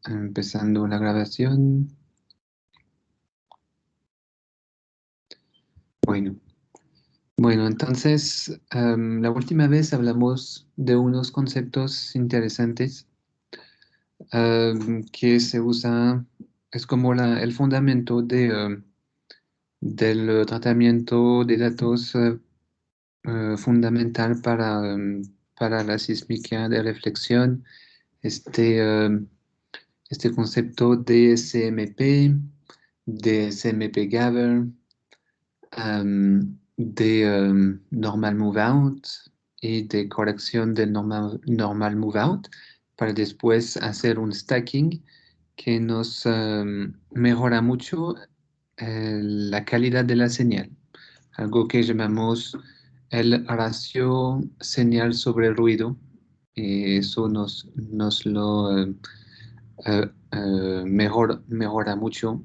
Empezando la grabación. Bueno, entonces la última vez hablamos de unos conceptos interesantes que se usa, es como el fundamento del tratamiento de datos fundamental para la sísmica de reflexión. Este concepto de CMP, de CMP Gather, de normal move out y de corrección del normal move out para después hacer un stacking que nos mejora mucho la calidad de la señal, algo que llamamos el ratio señal sobre ruido, y eso nos lo mejora mucho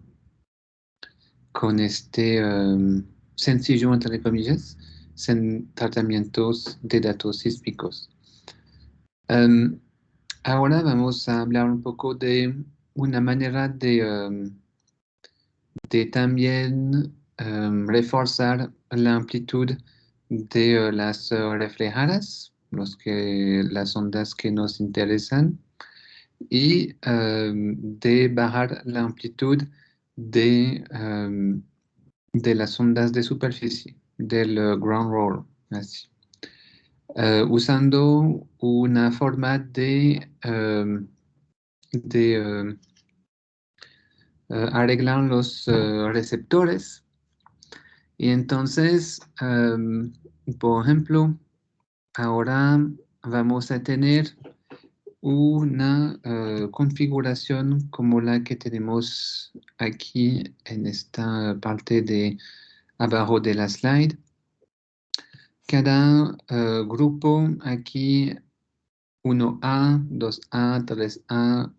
con este sencillo, entre comillas, tratamientos de datos sísmicos. Ahora vamos a hablar un poco de una manera de también reforzar la amplitud de las reflejadas, las ondas que nos interesan, y de bajar la amplitud de las ondas de superficie, del ground roll, así. Usando una forma de arreglar los receptores. Y entonces, por ejemplo, ahora vamos a tener una configuración como la que tenemos aquí en esta parte de abajo de la slide. Cada grupo aquí 1A, 2A, 3A,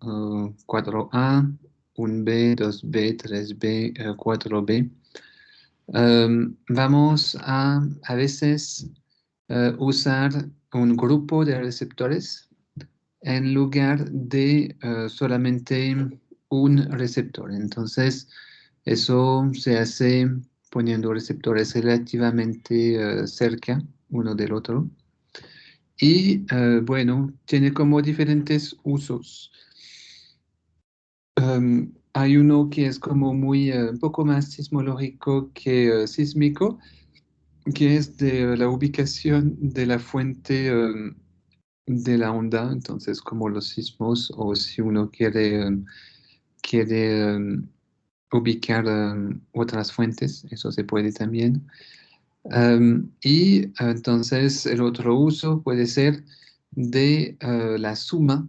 4A, 1B, 2B, 3B, 4B. Vamos a veces usar un grupo de receptores en lugar de solamente un receptor. Entonces, eso se hace poniendo receptores relativamente cerca uno del otro. Y bueno, tiene como diferentes usos. Hay uno que es como un poco más sismológico que sísmico, que es de la ubicación de la fuente de la onda, entonces como los sismos, o si uno quiere ubicar otras fuentes, eso se puede también. Y entonces el otro uso puede ser de la suma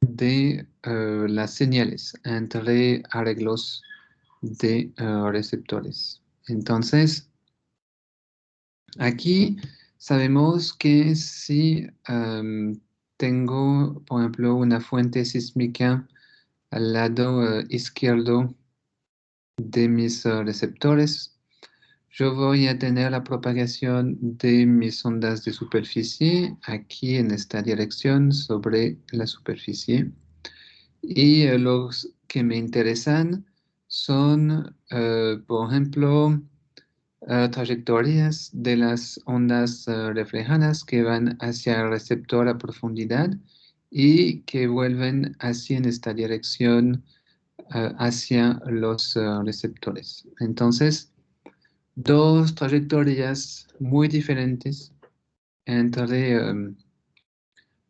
de las señales entre arreglos de receptores. Entonces, aquí sabemos que si tengo, por ejemplo, una fuente sísmica al lado izquierdo de mis receptores, yo voy a tener la propagación de mis ondas de superficie aquí en esta dirección sobre la superficie. Y los que me interesan son, por ejemplo, trayectorias de las ondas reflejadas que van hacia el receptor a profundidad y que vuelven así en esta dirección hacia los receptores. Entonces, dos trayectorias muy diferentes entre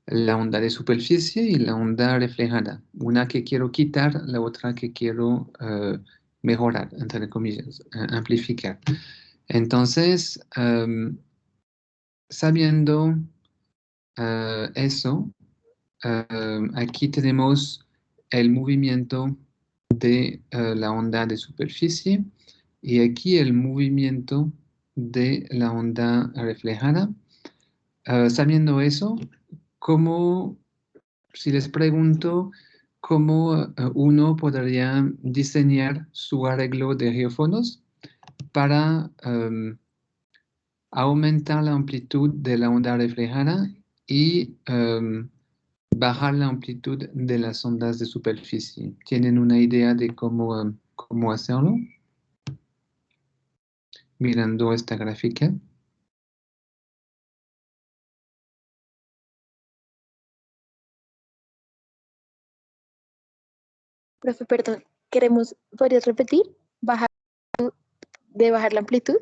la onda de superficie y la onda reflejada. Una que quiero quitar, la otra que quiero mejorar, entre comillas, amplificar. Entonces, sabiendo eso, aquí tenemos el movimiento de la onda de superficie y aquí el movimiento de la onda reflejada. Sabiendo eso, si les pregunto cómo uno podría diseñar su arreglo de geófonos para aumentar la amplitud de la onda reflejada y bajar la amplitud de las ondas de superficie. ¿Tienen una idea de cómo hacerlo? Mirando esta gráfica. Profe, perdón, ¿podrías repetir? ¿Bajar la amplitud?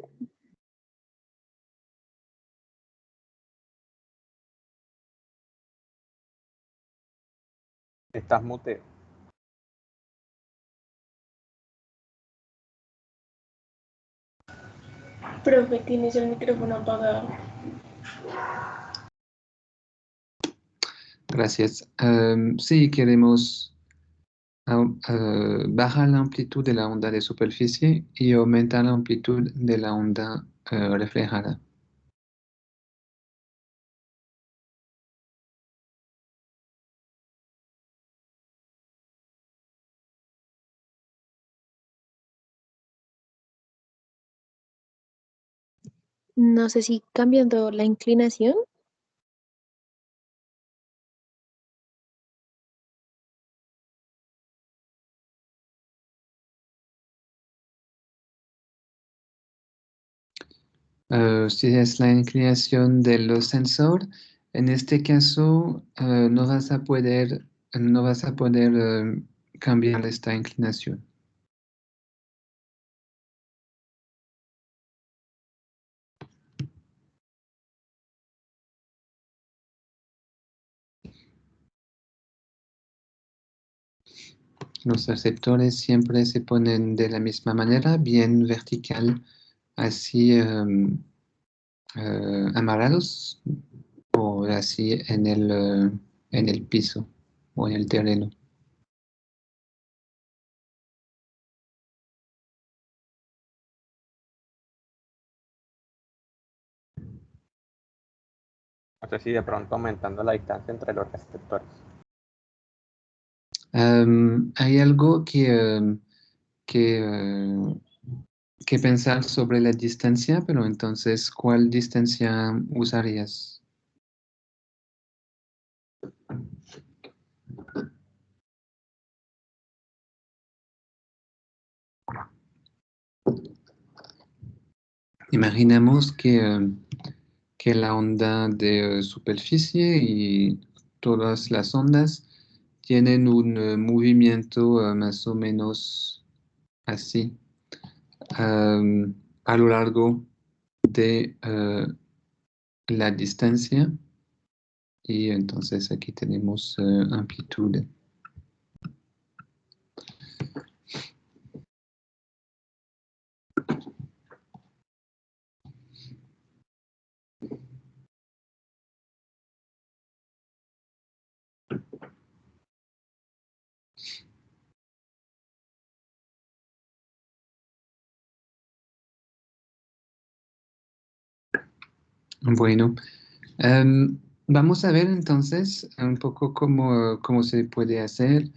Estás muteo. Profe, tienes el micrófono apagado. Gracias. Sí, queremos bajar la amplitud de la onda de superficie y aumentar la amplitud de la onda reflejada. No sé si cambiando la inclinación. Si es la inclinación del sensor, en este caso no vas a poder cambiar esta inclinación. Los receptores siempre se ponen de la misma manera, bien vertical, así amarrados o así en el piso o en el terreno. No sé si de pronto aumentando la distancia entre los receptores. Hay algo que que pensar sobre la distancia, pero entonces, ¿cuál distancia usarías? Imaginemos que la onda de superficie y todas las ondas tienen un movimiento más o menos así, a lo largo de la distancia, y entonces aquí tenemos amplitud. Bueno, vamos a ver entonces un poco cómo se puede hacer.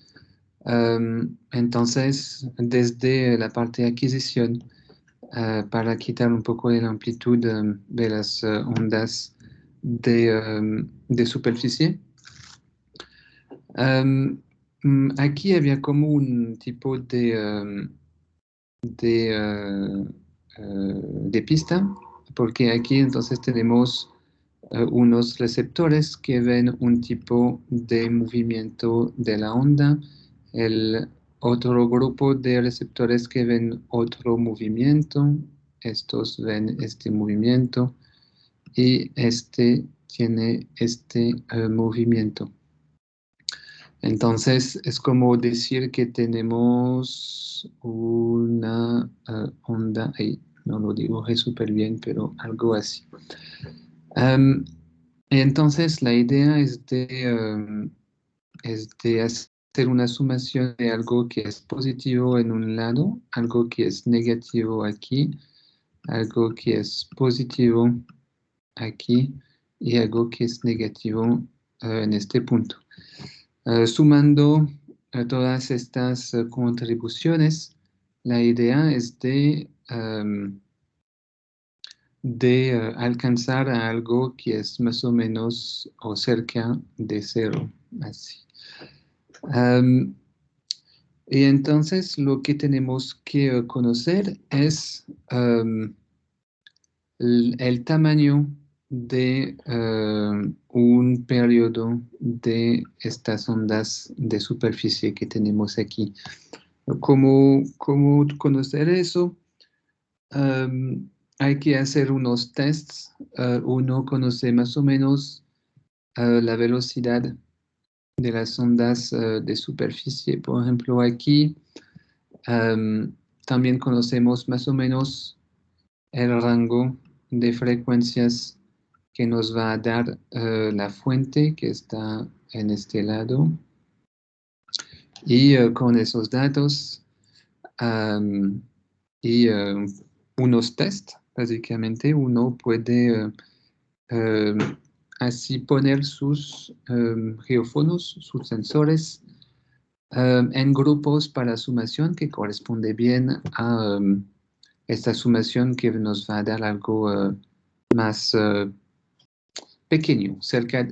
Entonces, desde la parte de adquisición, para quitar un poco de la amplitud de las ondas de superficie. Aquí había como un tipo de, de pista, porque aquí entonces tenemos unos receptores que ven un tipo de movimiento de la onda, el otro grupo de receptores que ven otro movimiento, estos ven este movimiento y este tiene este movimiento. Entonces es como decir que tenemos una onda, ahí no lo digo súper bien, pero algo así. Entonces la idea es de hacer una sumación de algo que es positivo en un lado, algo que es negativo aquí, algo que es positivo aquí y algo que es negativo en este punto. Sumando todas estas contribuciones, la idea es de alcanzar a algo que es más o menos o cerca de cero. así. Y entonces lo que tenemos que conocer es el tamaño de un periodo de estas ondas de superficie que tenemos aquí. ¿Cómo conocer eso? Hay que hacer unos tests. Uno conoce más o menos la velocidad de las ondas de superficie. Por ejemplo, aquí también conocemos más o menos el rango de frecuencias que nos va a dar la fuente que está en este lado. Y con esos datos y unos test, básicamente uno puede así poner sus geófonos, sus sensores, en grupos para sumación que corresponde bien a esta sumación que nos va a dar algo más pequeño.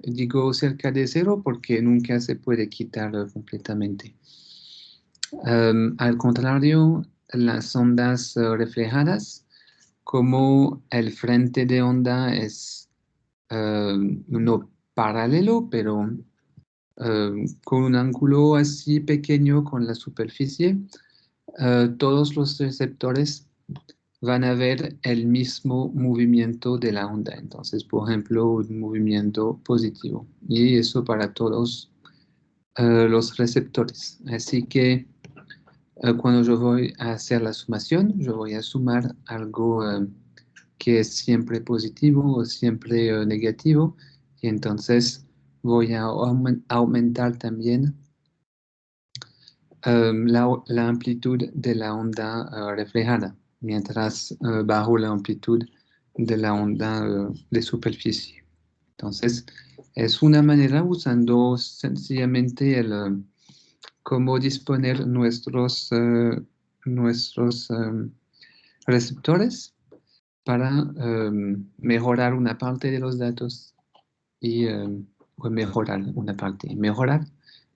Digo cerca de cero porque nunca se puede quitar completamente. Al contrario, las ondas reflejadas, como el frente de onda es no paralelo, pero con un ángulo así pequeño con la superficie, todos los receptores van a ver el mismo movimiento de la onda. Entonces, por ejemplo, un movimiento positivo. Y eso para todos los receptores. Así que cuando yo voy a hacer la sumación, yo voy a sumar algo que es siempre positivo o siempre negativo. Y entonces voy a aumentar también la amplitud de la onda reflejada, mientras bajo la amplitud de la onda de superficie. Entonces, es una manera usando sencillamente cómo disponer nuestros receptores para mejorar una parte de los datos y o mejorar una parte. Mejorar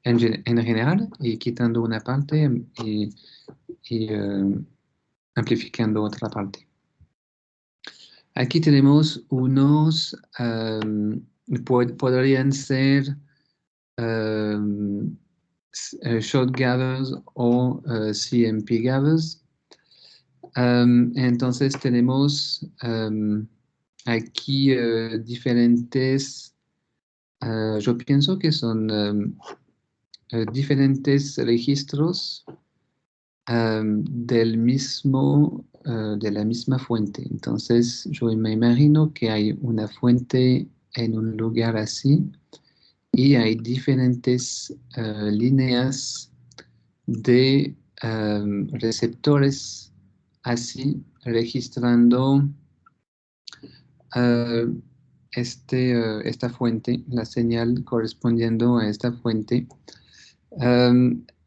en general y quitando una parte y amplificando otra parte. Aquí tenemos unos, podrían ser short gathers o CMP gathers. Entonces tenemos aquí diferentes, yo pienso que son diferentes registros de la misma fuente. Entonces yo me imagino que hay una fuente en un lugar así y hay diferentes líneas de receptores así registrando esta fuente, la señal correspondiendo a esta fuente.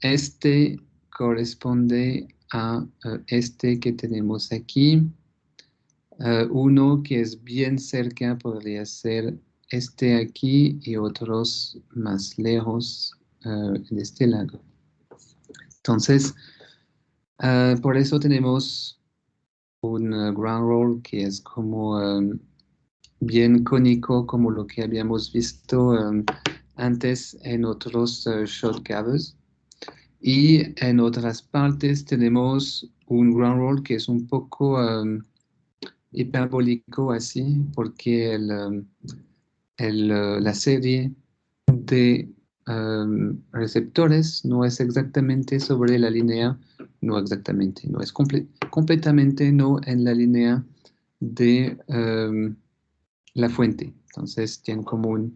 Este corresponde a este que tenemos aquí. Uno que es bien cerca podría ser este aquí y otros más lejos de este lado. Entonces, por eso tenemos un ground roll que es como bien cónico, como lo que habíamos visto antes en otros short gathers. Y en otras partes tenemos un ground roll que es un poco hiperbólico así, porque la serie de receptores no es exactamente sobre la línea, no exactamente, no es completamente no en la línea de la fuente. Entonces tiene como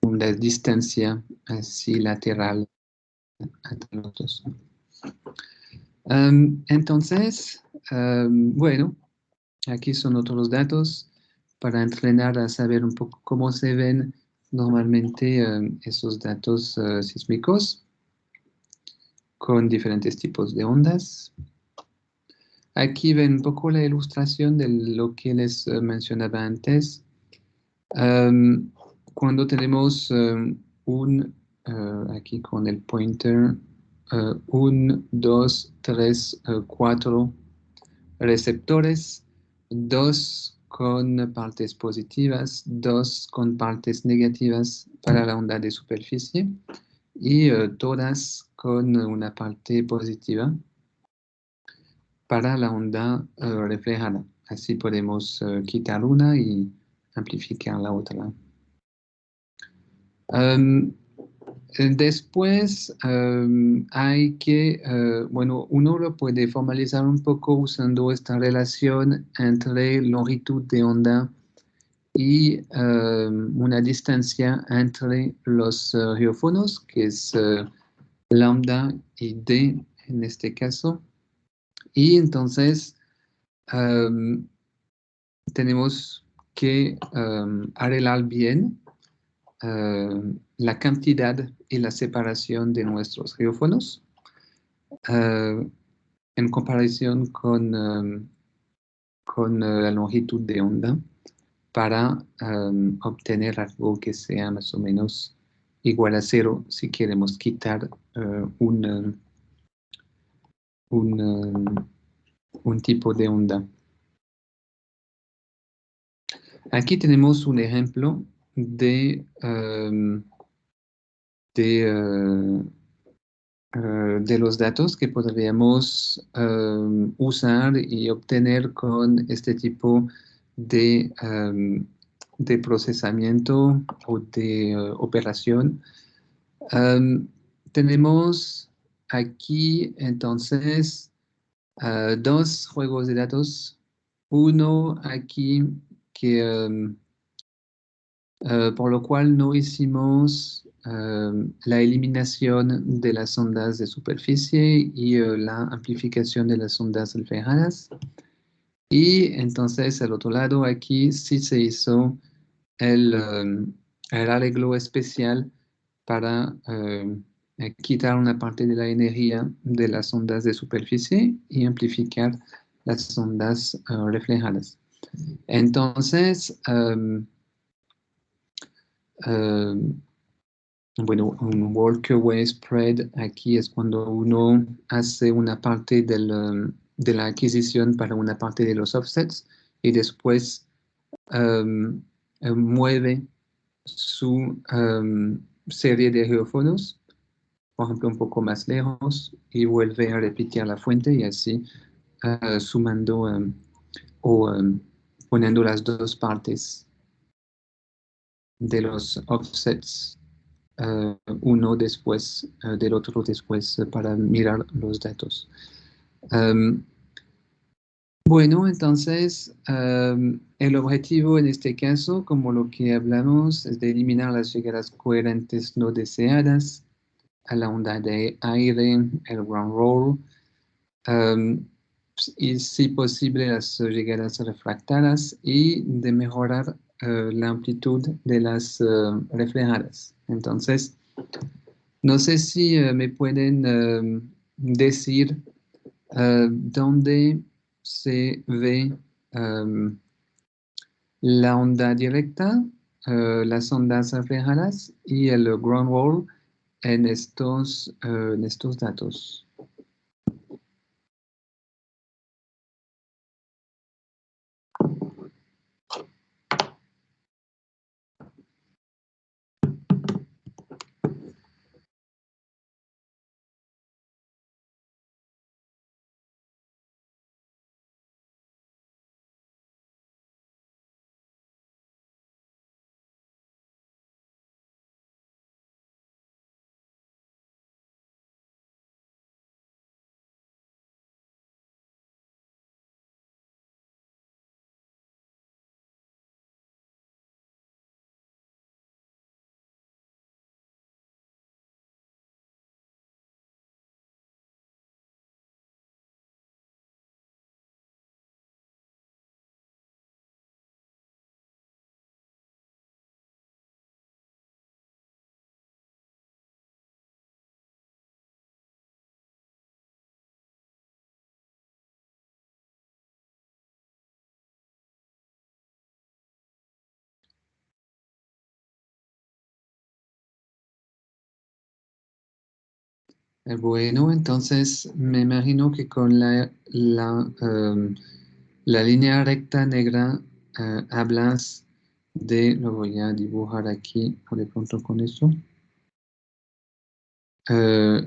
una distancia así lateral entre los dos. Entonces, bueno, aquí son otros datos para entrenar a saber un poco cómo se ven normalmente esos datos sísmicos con diferentes tipos de ondas. Aquí ven un poco la ilustración de lo que les mencionaba antes. cuando tenemos aquí con el pointer, 1, 2, 3, 4 receptores, 2 con partes positivas, 2 con partes negativas para la onda de superficie y todas con una parte positiva para la onda reflejada. Así podemos quitar una y amplificar la otra. Después hay que, bueno, uno lo puede formalizar un poco usando esta relación entre longitud de onda y una distancia entre los geófonos, que es lambda y d en este caso. Y entonces tenemos que arreglar bien la cantidad y la separación de nuestros geófonos en comparación con la longitud de onda para obtener algo que sea más o menos igual a cero si queremos quitar un tipo de onda. Aquí tenemos un ejemplo de los datos que podríamos usar y obtener con este tipo de procesamiento o de operación. Tenemos aquí entonces dos juegos de datos. Uno aquí que por lo cual no hicimos la eliminación de las ondas de superficie y la amplificación de las ondas reflejadas. Y entonces al otro lado aquí sí se hizo el arreglo especial para quitar una parte de la energía de las ondas de superficie y amplificar las ondas reflejadas. Entonces, bueno, un workaway spread aquí es cuando uno hace una parte de la adquisición para una parte de los offsets y después mueve su serie de geófonos, por ejemplo, un poco más lejos y vuelve a repetir la fuente y así sumando o poniendo las dos partes de los offsets uno después del otro después para mirar los datos. Bueno, entonces el objetivo en este caso, como lo que hablamos, es de eliminar las llegadas coherentes no deseadas a la onda de aire, el ground roll, y si posible las llegadas refractadas y de mejorar la amplitud de las reflejadas. Entonces, no sé si me pueden decir dónde se ve la onda directa, las ondas reflejadas y el ground roll en estos datos. Bueno, entonces me imagino que con la línea recta negra hablas de, lo voy a dibujar aquí por de pronto con esto.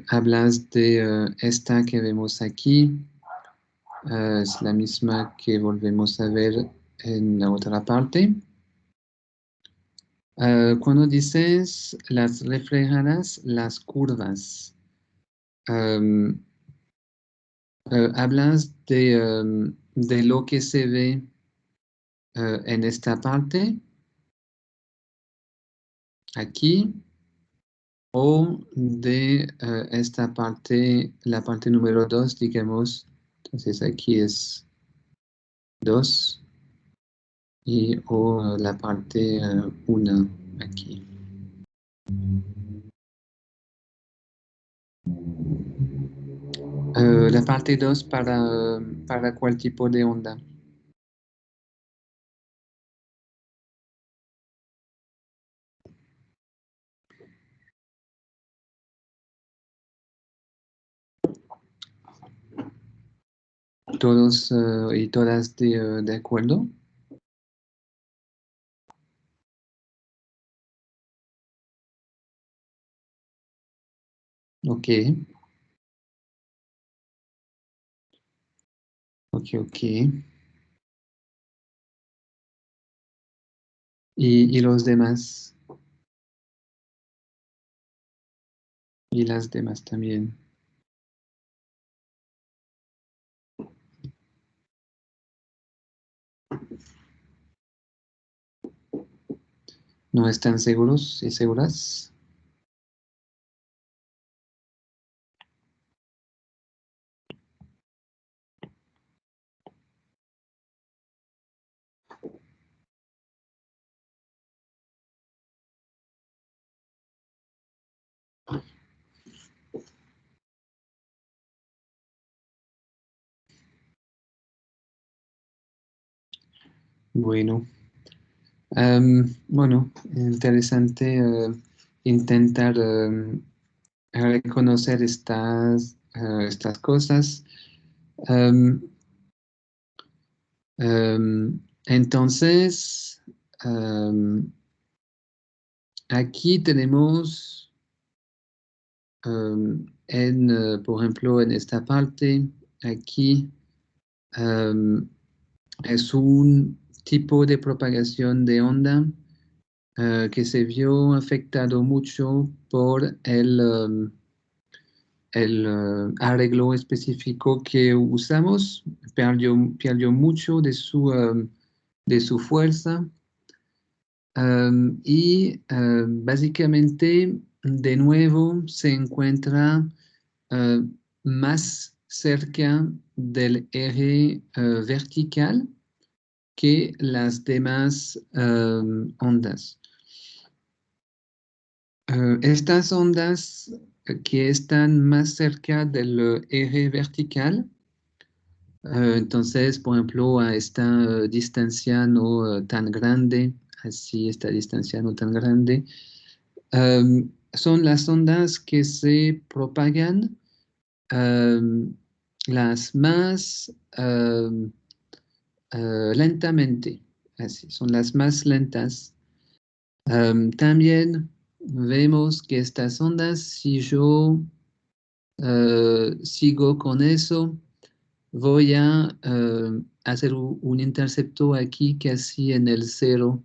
Hablas de esta que vemos aquí, es la misma que volvemos a ver en la otra parte. Cuando dices las reflejadas, las curvas, um, hablas de lo que se ve en esta parte, aquí, o de esta parte, la parte número 2, digamos. Entonces aquí es 2 y o la parte 1 aquí. La parte 2 para cuál tipo de onda. Todos y todas de acuerdo. Ok, ok. Y los demás, y las demás también. ¿No están seguros y seguras? Bueno, bueno, interesante intentar reconocer estas cosas. Em, entonces, aquí tenemos, por ejemplo, en esta parte, aquí es un tipo de propagación de onda que se vio afectado mucho por el arreglo específico que usamos, perdió mucho de su fuerza y básicamente de nuevo se encuentra eh, más cerca del eje vertical que las demás ondas. Estas ondas que están más cerca del eje vertical, entonces, por ejemplo, a esta distancia no tan grande, así esta distancia no tan grande, son las ondas que se propagan las más lentamente, así, son las más lentas. También vemos que estas ondas, si yo sigo con eso, voy a hacer un intercepto aquí casi en el cero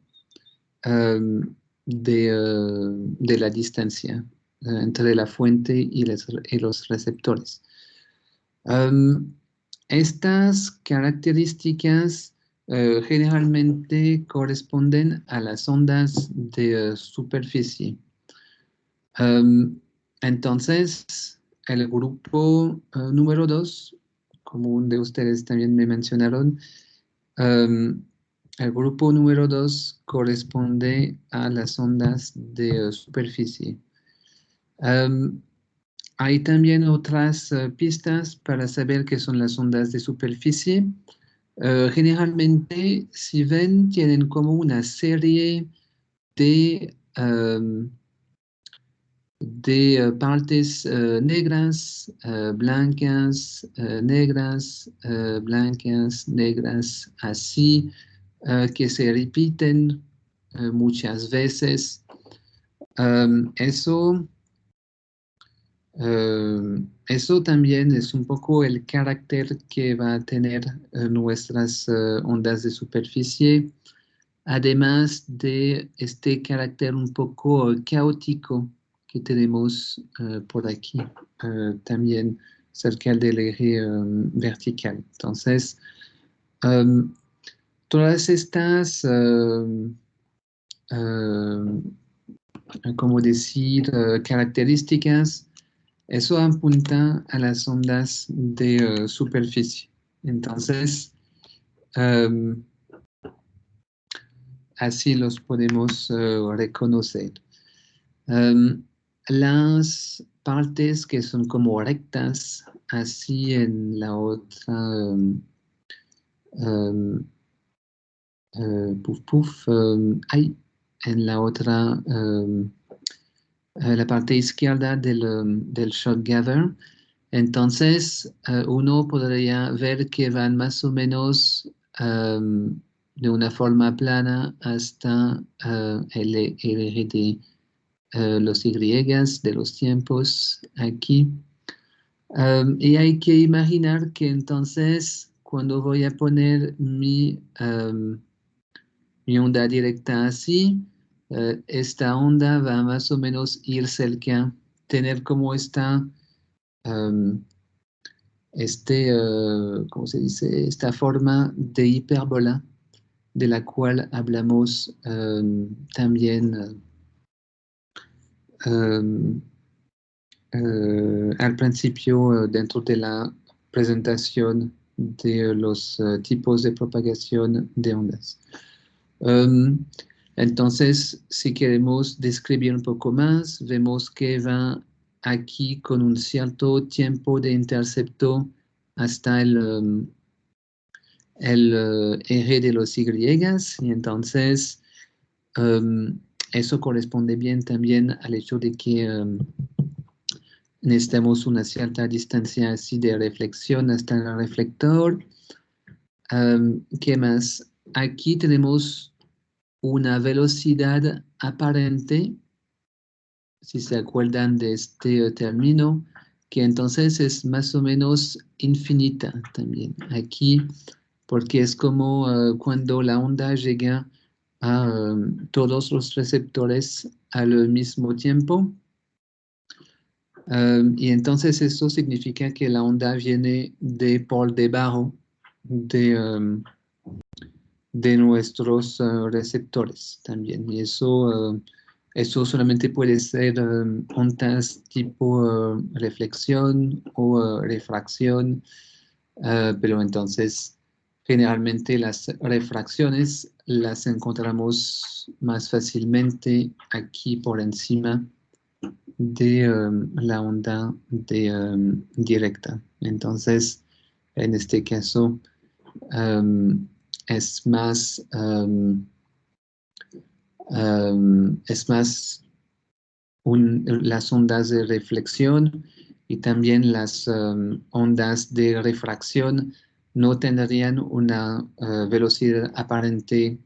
de la distancia entre la fuente y los receptores. Estas características generalmente corresponden a las ondas de superficie. Entonces, el grupo número 2, como un de ustedes también me mencionaron, el grupo número 2 corresponde a las ondas de superficie. Hay también otras pistas para saber qué son las ondas de superficie. Generalmente, si ven, tienen como una serie de de partes negras, blancas, negras, blancas, negras, así, que se repiten muchas veces. Eso eso también es un poco el carácter que va a tener nuestras ondas de superficie, además de este carácter un poco caótico que tenemos por aquí, también cerca del eje vertical. Entonces, todas estas, como decir, características, eso apunta a las ondas de superficie. Entonces, así los podemos reconocer. Las partes que son como rectas, así en la otra, en la otra, la parte izquierda del shot gather. Entonces, uno podría ver que van más o menos de una forma plana hasta el eje de los Y, de los tiempos aquí. Y hay que imaginar que entonces, cuando voy a poner mi onda directa así, esta onda va más o menos ir cerca, tener como esta, ¿cómo se dice? Esta forma de hipérbola de la cual hablamos también al principio dentro de la presentación de los tipos de propagación de ondas. Entonces, si queremos describir un poco más, vemos que va aquí con un cierto tiempo de intercepto hasta el eje de los Y, y entonces eso corresponde bien también al hecho de que necesitamos una cierta distancia así de reflexión hasta el reflector. ¿Qué más? Aquí tenemos una velocidad aparente, si se acuerdan de este término, que entonces es más o menos infinita también. Aquí, porque es como cuando la onda llega a todos los receptores al mismo tiempo. Y entonces eso significa que la onda viene de por debajo de nuestros receptores también. Y eso solamente puede ser ondas tipo reflexión o refracción, pero entonces generalmente las refracciones las encontramos más fácilmente aquí por encima de la onda directa. Entonces, en este caso, es más, las ondas de reflexión y también las ondas de refracción no tendrían una velocidad aparente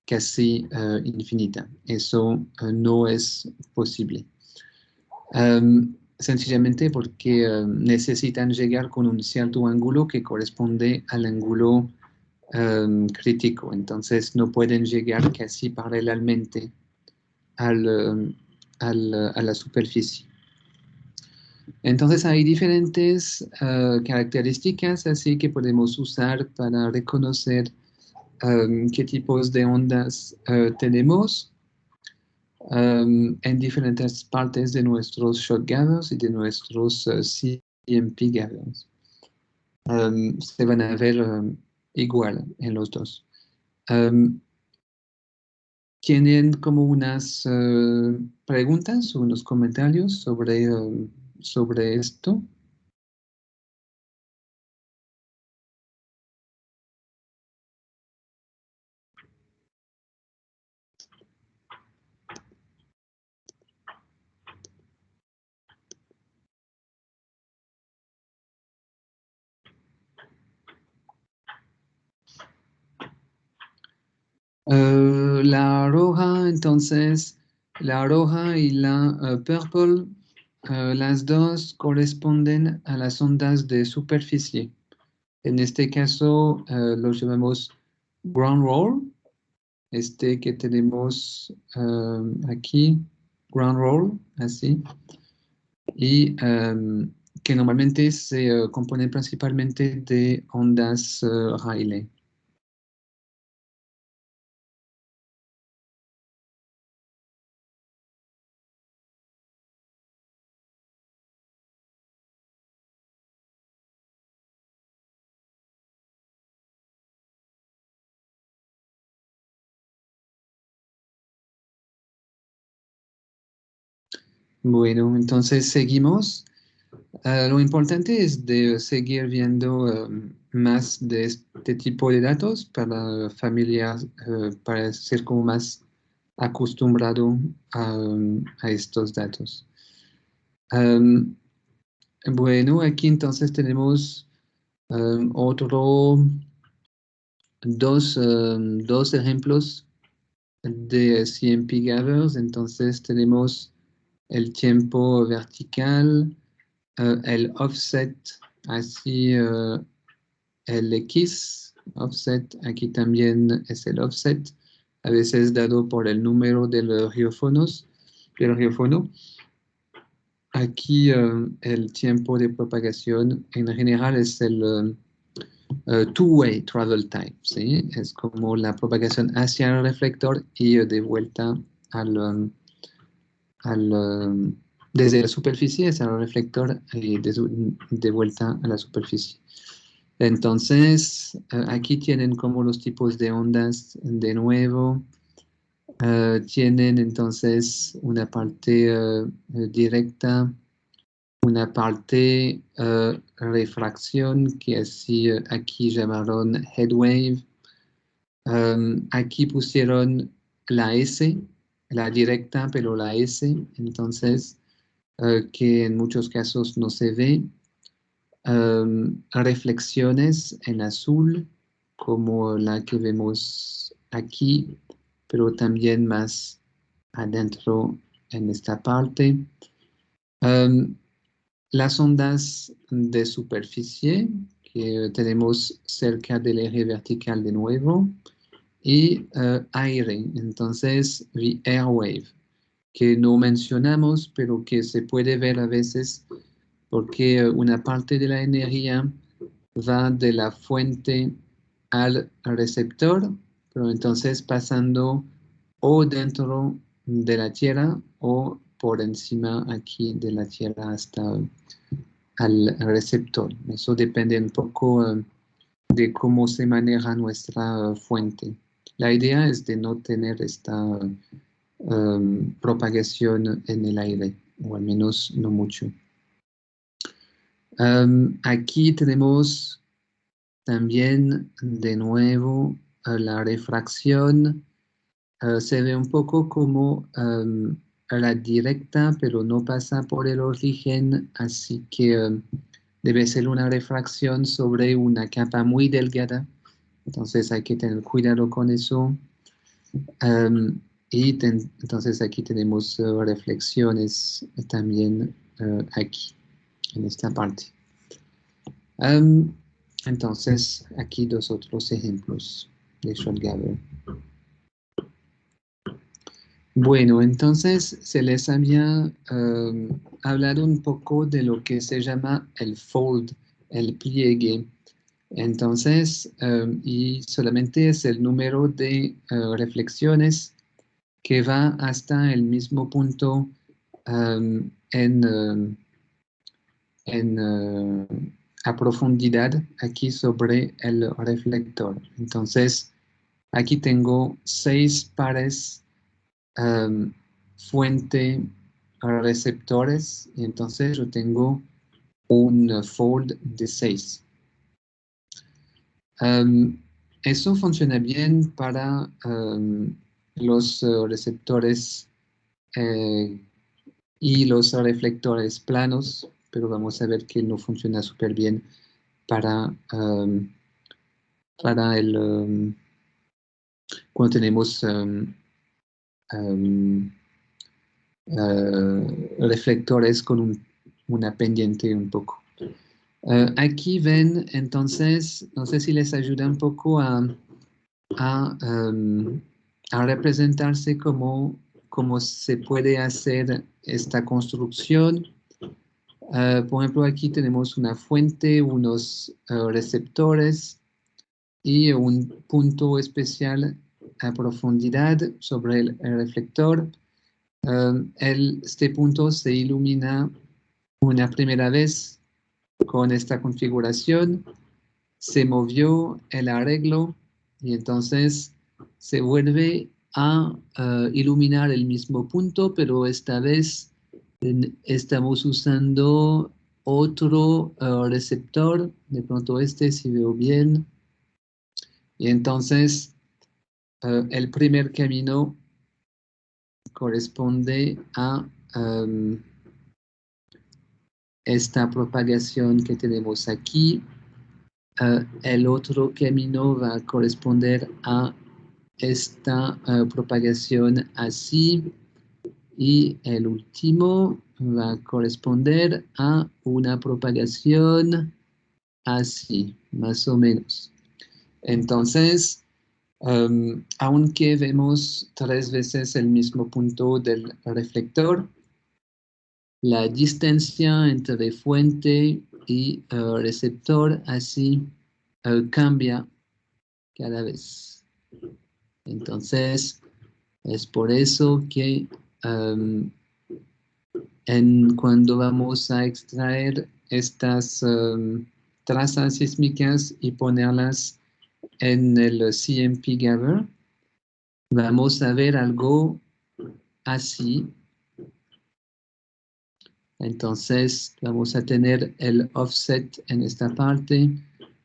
casi infinita. Eso no es posible. Sencillamente porque necesitan llegar con un cierto ángulo que corresponde al ángulo crítico. Entonces no pueden llegar casi paralelamente a la superficie. Entonces hay diferentes características así que podemos usar para reconocer qué tipos de ondas tenemos en diferentes partes de nuestros shot gathers y de nuestros CMP gathers. Se van a ver igual en los dos. ¿Tienen como unas preguntas o unos comentarios sobre esto? La roja, entonces, la roja y la purple, las dos corresponden a las ondas de superficie. En este caso, lo llamamos ground roll, este que tenemos aquí, ground roll, así, y que normalmente se compone principalmente de ondas Rayleigh. Bueno, entonces seguimos. Lo importante es de seguir viendo más de este tipo de datos para familias, para ser como más acostumbrado a estos datos. Bueno, aquí entonces tenemos dos ejemplos de CMP gathers. Entonces tenemos el tiempo vertical, el offset, así el X, offset, aquí también es el offset, a veces dado por el número de los geófonos, del geófono. Aquí el tiempo de propagación en general es el two-way travel time, ¿sí? Es como la propagación hacia el reflector y de vuelta al, desde la superficie hacia el reflector y de vuelta a la superficie. Entonces, aquí tienen como los tipos de ondas de nuevo. Tienen entonces una parte directa, una parte refracción, que así aquí llamaron head wave. Aquí pusieron la S, la directa, pero la S, entonces, que en muchos casos no se ve. Reflexiones en azul, como la que vemos aquí, pero también más adentro en esta parte. Las ondas de superficie que tenemos cerca del eje vertical de nuevo, y aire, entonces the airwave, que no mencionamos, pero que se puede ver a veces porque una parte de la energía va de la fuente al receptor, pero entonces pasando o dentro de la Tierra o por encima aquí de la Tierra hasta al receptor. Eso depende un poco de cómo se maneja nuestra fuente. La idea es de no tener esta propagación en el aire, o al menos no mucho. Aquí tenemos también de nuevo la refracción. Se ve un poco como la directa, pero no pasa por el origen, así que debe ser una refracción sobre una capa muy delgada. Entonces hay que tener cuidado con eso. Entonces aquí tenemos reflexiones también aquí, en esta parte. Entonces, aquí dos otros ejemplos de shot gather. Bueno, entonces se les había hablado un poco de lo que se llama el fold, el pliegue. Entonces, y solamente es el número de reflexiones que va hasta el mismo punto a profundidad aquí sobre el reflector. Entonces, aquí tengo 6 pares fuente receptores, y entonces yo tengo un fold de 6. Eso funciona bien para los receptores y los reflectores planos, pero vamos a ver que no funciona súper bien para el cuando tenemos reflectores con una pendiente un poco. Aquí ven, entonces, no sé si les ayuda un poco a representarse cómo se puede hacer esta construcción. Por ejemplo, aquí tenemos una fuente, unos receptores y un punto especial a profundidad sobre el reflector. Este punto se ilumina una primera vez con esta configuración, se movió el arreglo y entonces se vuelve a iluminar el mismo punto, pero esta vez estamos usando otro receptor, de pronto si veo bien, y entonces el primer camino corresponde a esta propagación que tenemos aquí. El otro camino va a corresponder a esta propagación así, y el último va a corresponder a una propagación así, más o menos. Entonces, aunque vemos 3 veces el mismo punto del reflector, la distancia entre fuente y receptor así cambia cada vez. Entonces, es por eso que cuando vamos a extraer estas trazas sísmicas y ponerlas en el CMP Gather, vamos a ver algo así. Entonces vamos a tener el offset en esta parte,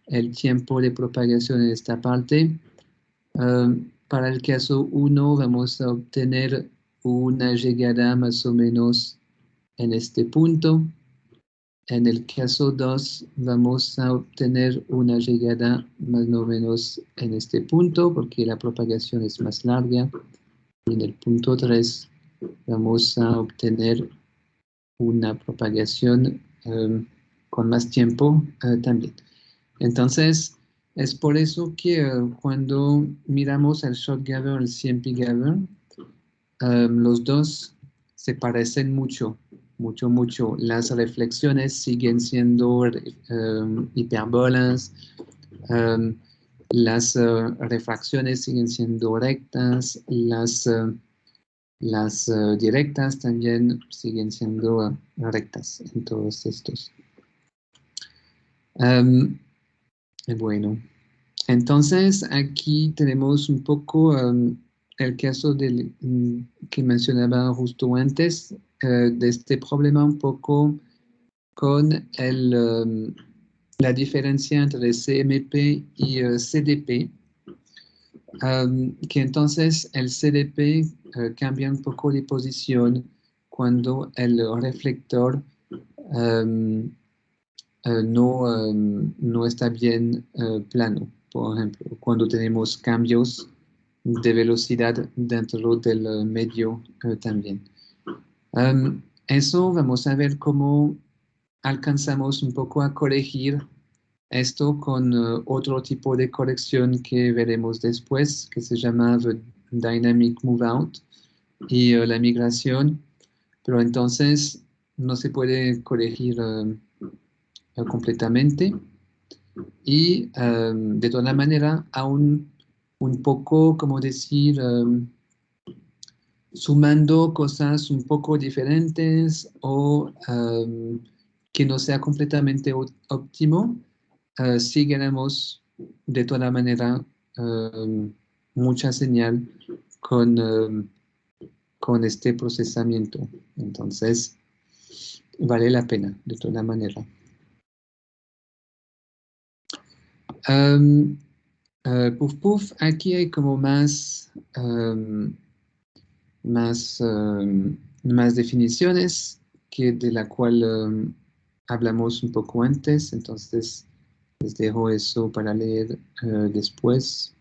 el tiempo de propagación en esta parte. Para el caso 1 vamos a obtener una llegada más o menos en este punto. En el caso 2 vamos a obtener una llegada más o menos en este punto porque la propagación es más larga. Y en el punto 3 vamos a obtener una propagación con más tiempo también. Entonces, es por eso que cuando miramos el Shot Gather, el CMP Gather, los dos se parecen mucho. Las reflexiones siguen siendo hiperbolas, las refracciones siguen siendo rectas, las directas también siguen siendo rectas en todos estos. Bueno, entonces aquí tenemos un poco el caso que mencionaba justo antes, de este problema un poco con la diferencia entre CMP y CDP. Que entonces el CDP cambia un poco de posición cuando el reflector no está bien plano. Por ejemplo, cuando tenemos cambios de velocidad dentro del medio también. Eso vamos a ver cómo alcanzamos un poco a corregir esto con otro tipo de corrección que veremos después, que se llama Dynamic Move Out y la migración, pero entonces no se puede corregir completamente y de toda manera aún un poco, como decir, sumando cosas un poco diferentes o que no sea completamente óptimo, sí ganamos de toda manera mucha señal con este procesamiento. Entonces, vale la pena de toda manera. Puf Puf, aquí hay como más definiciones de la cual hablamos un poco antes, entonces les dejo eso para leer después.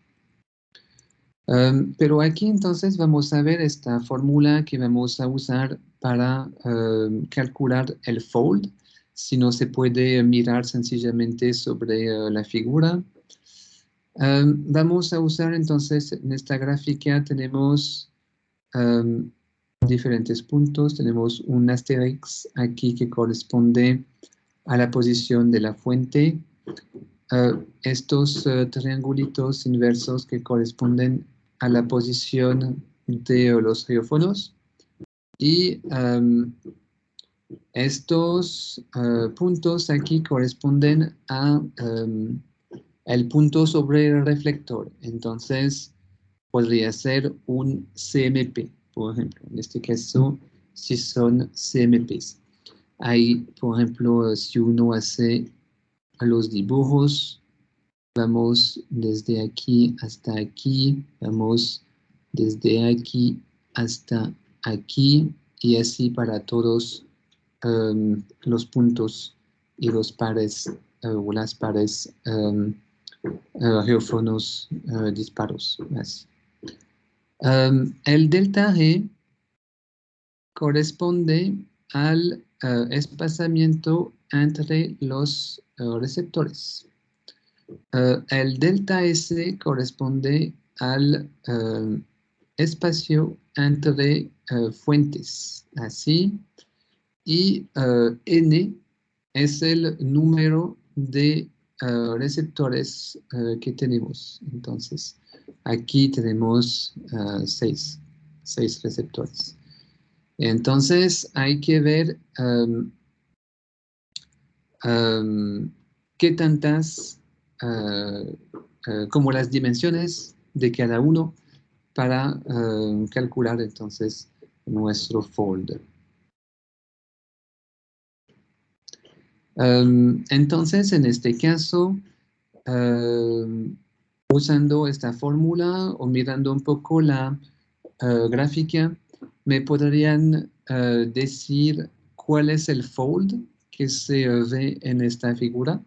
Pero aquí entonces vamos a ver esta fórmula que vamos a usar para calcular el fold. Si no se puede mirar sencillamente sobre la figura. Vamos a usar entonces en esta gráfica tenemos diferentes puntos. Tenemos un asterix aquí que corresponde a la posición de la fuente. Estos triangulitos inversos que corresponden a la posición de los geófonos y estos puntos aquí corresponden a el punto sobre el reflector. Entonces podría ser un CMP, por ejemplo. En este caso, si son CMPs. Ahí, por ejemplo, si uno hace los dibujos, vamos desde aquí hasta aquí, vamos desde aquí hasta aquí y así para todos los puntos y los pares o las pares geófonos disparos. Así. El delta G corresponde al espaciamiento entre los receptores. El delta S corresponde al espacio entre fuentes, así, y N es el número de receptores que tenemos. Entonces, aquí tenemos 6 receptores. Entonces, hay que ver qué tantas, como las dimensiones de cada uno para calcular entonces nuestro fold. Entonces, en este caso, usando esta fórmula o mirando un poco la gráfica, ¿me podrían decir cuál es el fold que se ve en esta figura?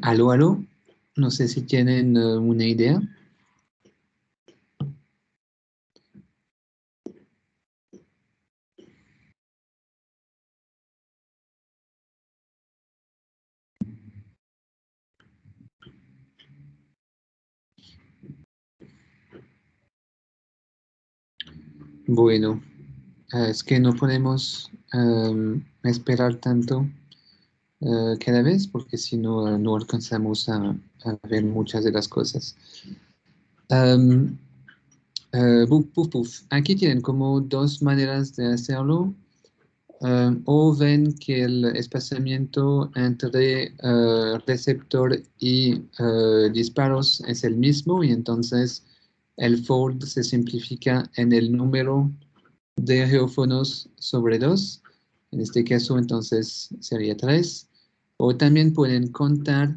¿Aló, aló? No sé si tienen una idea. Bueno, es que no podemos esperar tanto cada vez porque si no, no alcanzamos a ver muchas de las cosas. Puf, puf. Aquí tienen como dos maneras de hacerlo. O ven que el espaciamiento entre receptor y disparos es el mismo y entonces el fold se simplifica en el número de geófonos sobre 2. En este caso entonces sería 3. O también pueden contar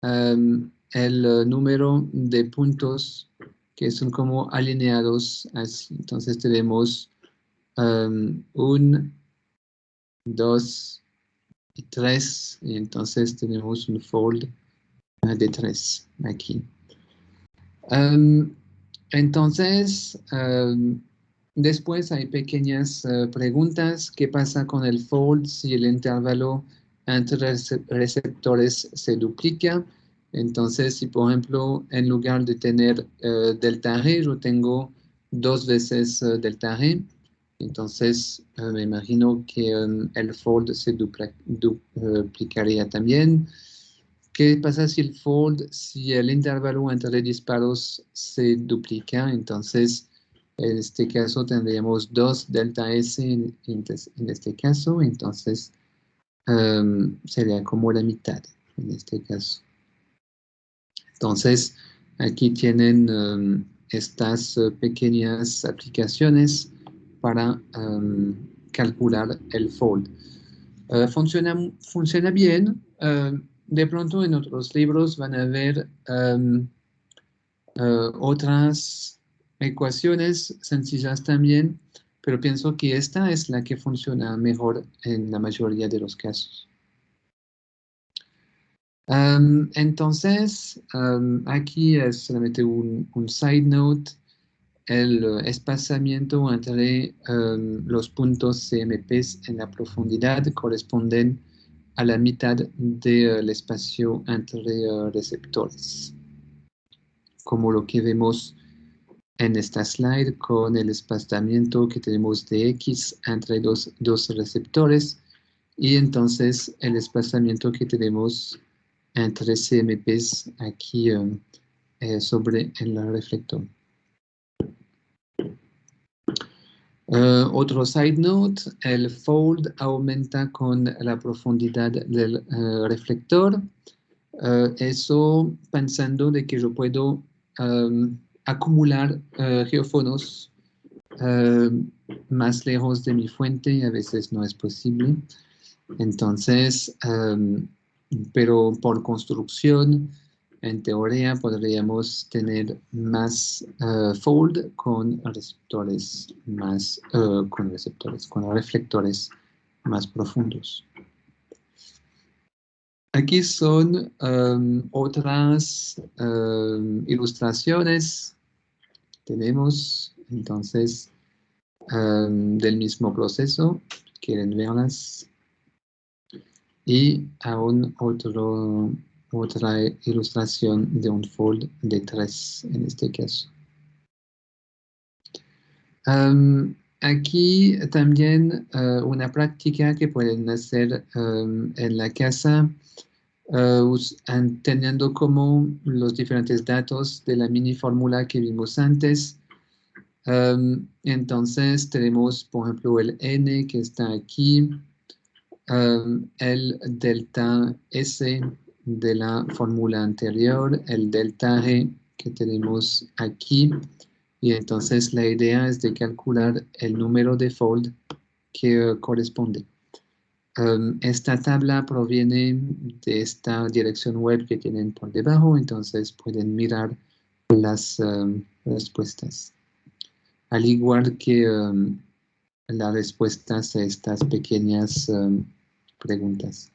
el número de puntos que son como alineados así. Entonces tenemos 1, 2 y 3, y entonces tenemos un fold de 3 aquí. Entonces, después hay pequeñas preguntas. ¿Qué pasa con el fold si el intervalo entre receptores se duplica? Entonces, si por ejemplo, en lugar de tener delta G, yo tengo 2 veces delta G, entonces me imagino que el fold se duplicaría también. ¿Qué pasa si el intervalo entre disparos se duplica? Entonces, en este caso tendríamos 2 delta S en este caso, entonces sería como la mitad en este caso. Entonces, aquí tienen estas pequeñas aplicaciones para calcular el fold. Funciona bien. De pronto en otros libros van a ver otras ecuaciones sencillas también, pero pienso que esta es la que funciona mejor en la mayoría de los casos. Entonces, aquí es solamente un side note. El espaciamiento entre los puntos CMPs en la profundidad corresponden a la mitad del espacio entre receptores, como lo que vemos en esta slide con el espaciamiento que tenemos de X entre dos receptores, y entonces el espaciamiento que tenemos entre CMPs aquí sobre el reflector. Otro side note, el fold aumenta con la profundidad del reflector. Eso pensando de que yo puedo acumular geófonos más lejos de mi fuente, y a veces no es posible. Entonces, pero por construcción, en teoría podríamos tener más fold con receptores más, con reflectores más profundos. Aquí son otras ilustraciones que tenemos, entonces, del mismo proceso. ¿Quieren verlas? Y aún otra ilustración de un fold de 3 en este caso. Aquí también una práctica que pueden hacer en la casa, teniendo como los diferentes datos de la mini fórmula que vimos antes. Entonces tenemos, por ejemplo, el n que está aquí, el delta S de la fórmula anterior, el delta G que tenemos aquí, y entonces la idea es de calcular el número de fold que corresponde. Esta tabla proviene de esta dirección web que tienen por debajo, entonces pueden mirar las respuestas. Al igual que las respuestas a estas pequeñas preguntas.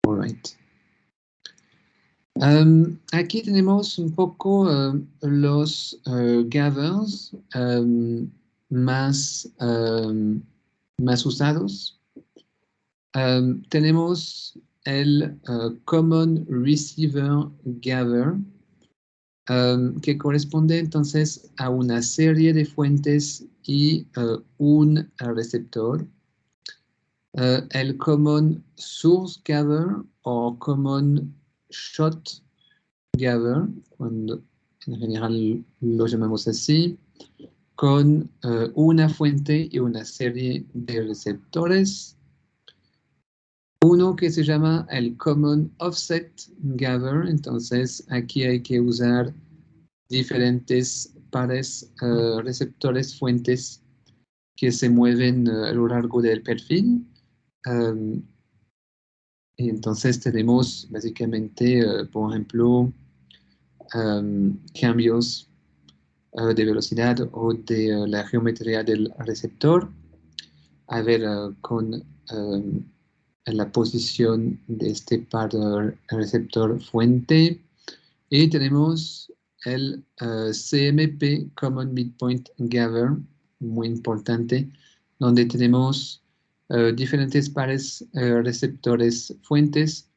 All right. Aquí tenemos un poco los gathers más usados. Tenemos el Common Receiver Gather, que corresponde entonces a una serie de fuentes y un receptor. El Common Source Gather o Common Shot Gather, cuando en general lo llamamos así, con una fuente y una serie de receptores. Uno que se llama el Common Offset Gather, entonces aquí hay que usar diferentes pares receptores fuentes que se mueven a lo largo del perfil. Y entonces tenemos básicamente, por ejemplo, cambios de velocidad o de la geometría del receptor, a ver con la posición de este par receptor fuente. Y tenemos el CMP, Common Midpoint Gather, muy importante, donde tenemos diferentes pares receptores fuentes,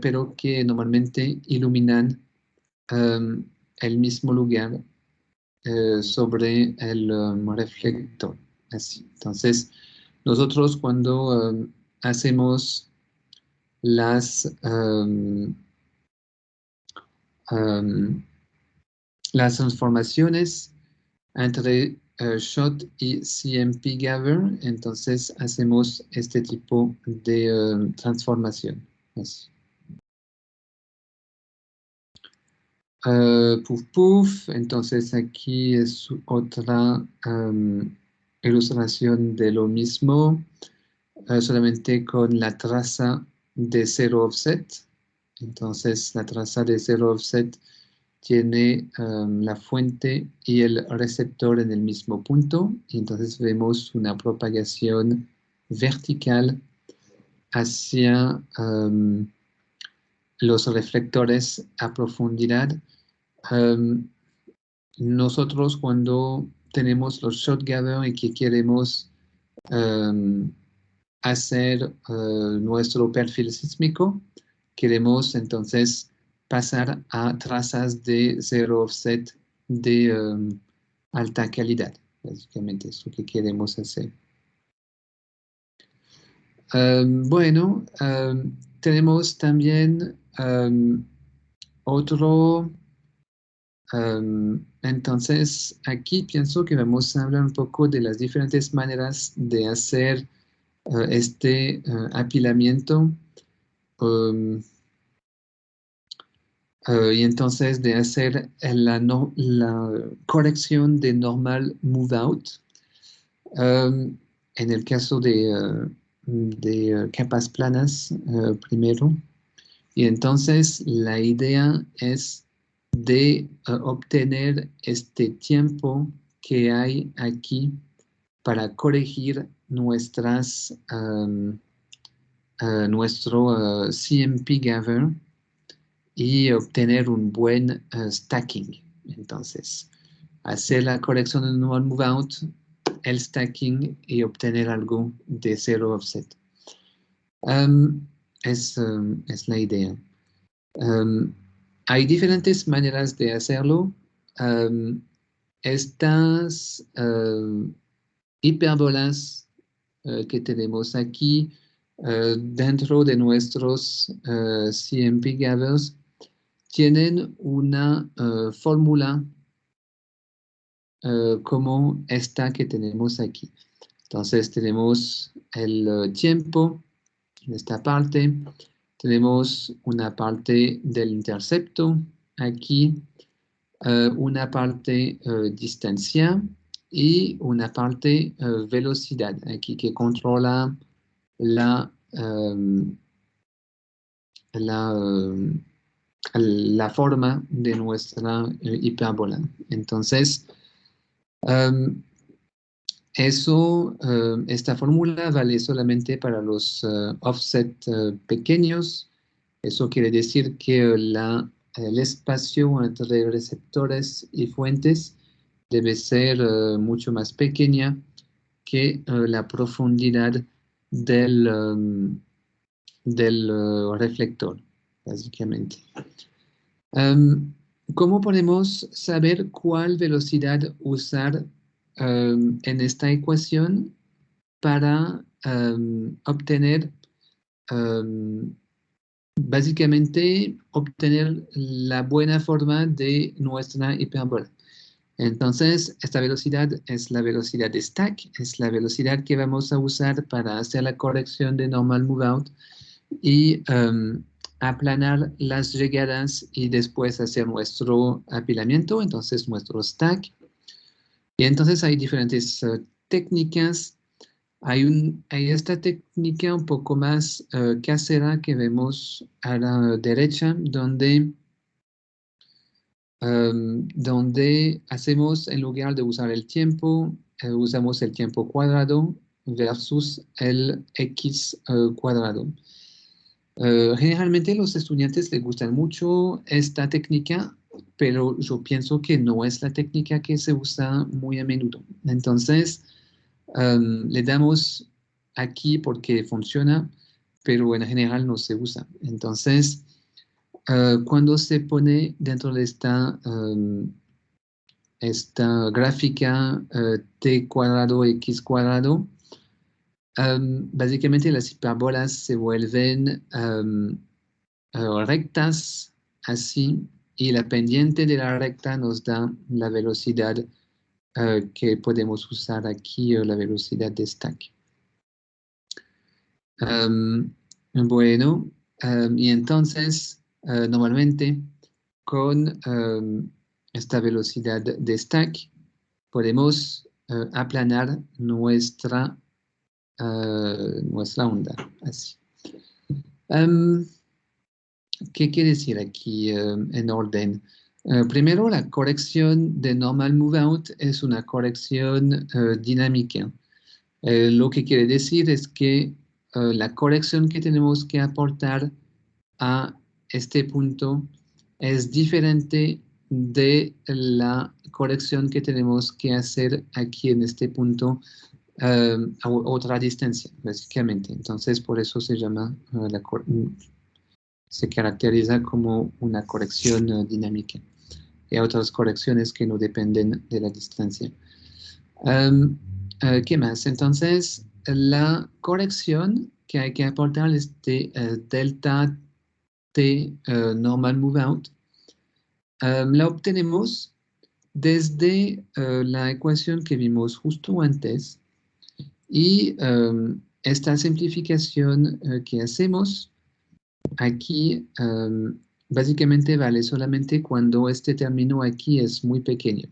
pero que normalmente iluminan el mismo lugar sobre el reflector. Así. Entonces, nosotros cuando hacemos las transformaciones entre SHOT y CMP Gather, entonces hacemos este tipo de transformación. Así. Puff puff, entonces aquí es otra ilustración de lo mismo, solamente con la traza de 0 offset. Entonces la traza de 0 offset tiene la fuente y el receptor en el mismo punto, y entonces vemos una propagación vertical hacia los reflectores a profundidad. Nosotros cuando tenemos los shot gather y que queremos hacer nuestro perfil sísmico, queremos entonces pasar a trazas de 0 offset de alta calidad. Básicamente es lo que queremos hacer. Bueno, tenemos también otro. Entonces, aquí pienso que vamos a hablar un poco de las diferentes maneras de hacer este apilamiento. Y entonces de hacer la corrección de normal move out. En el caso de capas planas primero. Y entonces la idea es de obtener este tiempo que hay aquí para corregir nuestro CMP Gather y obtener un buen stacking. Entonces, hacer la corrección de normal move out, el stacking y obtener algo de 0 offset. Es la idea. Hay diferentes maneras de hacerlo. Estas hipérbolas que tenemos aquí dentro de nuestros CMP gathers tienen una fórmula como esta que tenemos aquí. Entonces tenemos el tiempo en esta parte, tenemos una parte del intercepto aquí, una parte distancia y una parte velocidad aquí que controla la forma de nuestra hipérbola. Entonces, esta fórmula vale solamente para los offset pequeños. Eso quiere decir que el espacio entre receptores y fuentes debe ser mucho más pequeña que la profundidad del reflector, básicamente. ¿Cómo podemos saber cuál velocidad usar en esta ecuación para obtener, básicamente, obtener la buena forma de nuestra hipérbola? Entonces, esta velocidad es la velocidad de stack, es la velocidad que vamos a usar para hacer la corrección de normal move out y aplanar las llegadas y después hacer nuestro apilamiento, entonces nuestro stack. Y entonces hay diferentes técnicas. Hay esta técnica un poco más casera que vemos a la derecha, donde hacemos, en lugar de usar el tiempo, usamos el tiempo cuadrado versus el x cuadrado. Generalmente los estudiantes les gustan mucho esta técnica, pero yo pienso que no es la técnica que se usa muy a menudo. Entonces, le damos aquí porque funciona, pero en general no se usa. Entonces, cuando se pone dentro de esta gráfica t cuadrado x cuadrado, básicamente las hipérbolas se vuelven rectas así, y la pendiente de la recta nos da la velocidad que podemos usar aquí, la velocidad de stack. Bueno, y entonces, normalmente, con esta velocidad de stack, podemos aplanar nuestra onda, así. ¿Qué quiere decir aquí en orden? Primero, la corrección de normal move out es una corrección dinámica. Lo que quiere decir es que la corrección que tenemos que aportar a este punto es diferente de la corrección que tenemos que hacer aquí en este punto a otra distancia, básicamente. Entonces, por eso se llama, se caracteriza como una corrección dinámica. Hay otras correcciones que no dependen de la distancia. ¿Qué más? Entonces, la corrección que hay que aportar es de delta t normal move out. La obtenemos desde la ecuación que vimos justo antes, y esta simplificación que hacemos aquí básicamente vale solamente cuando este término aquí es muy pequeño.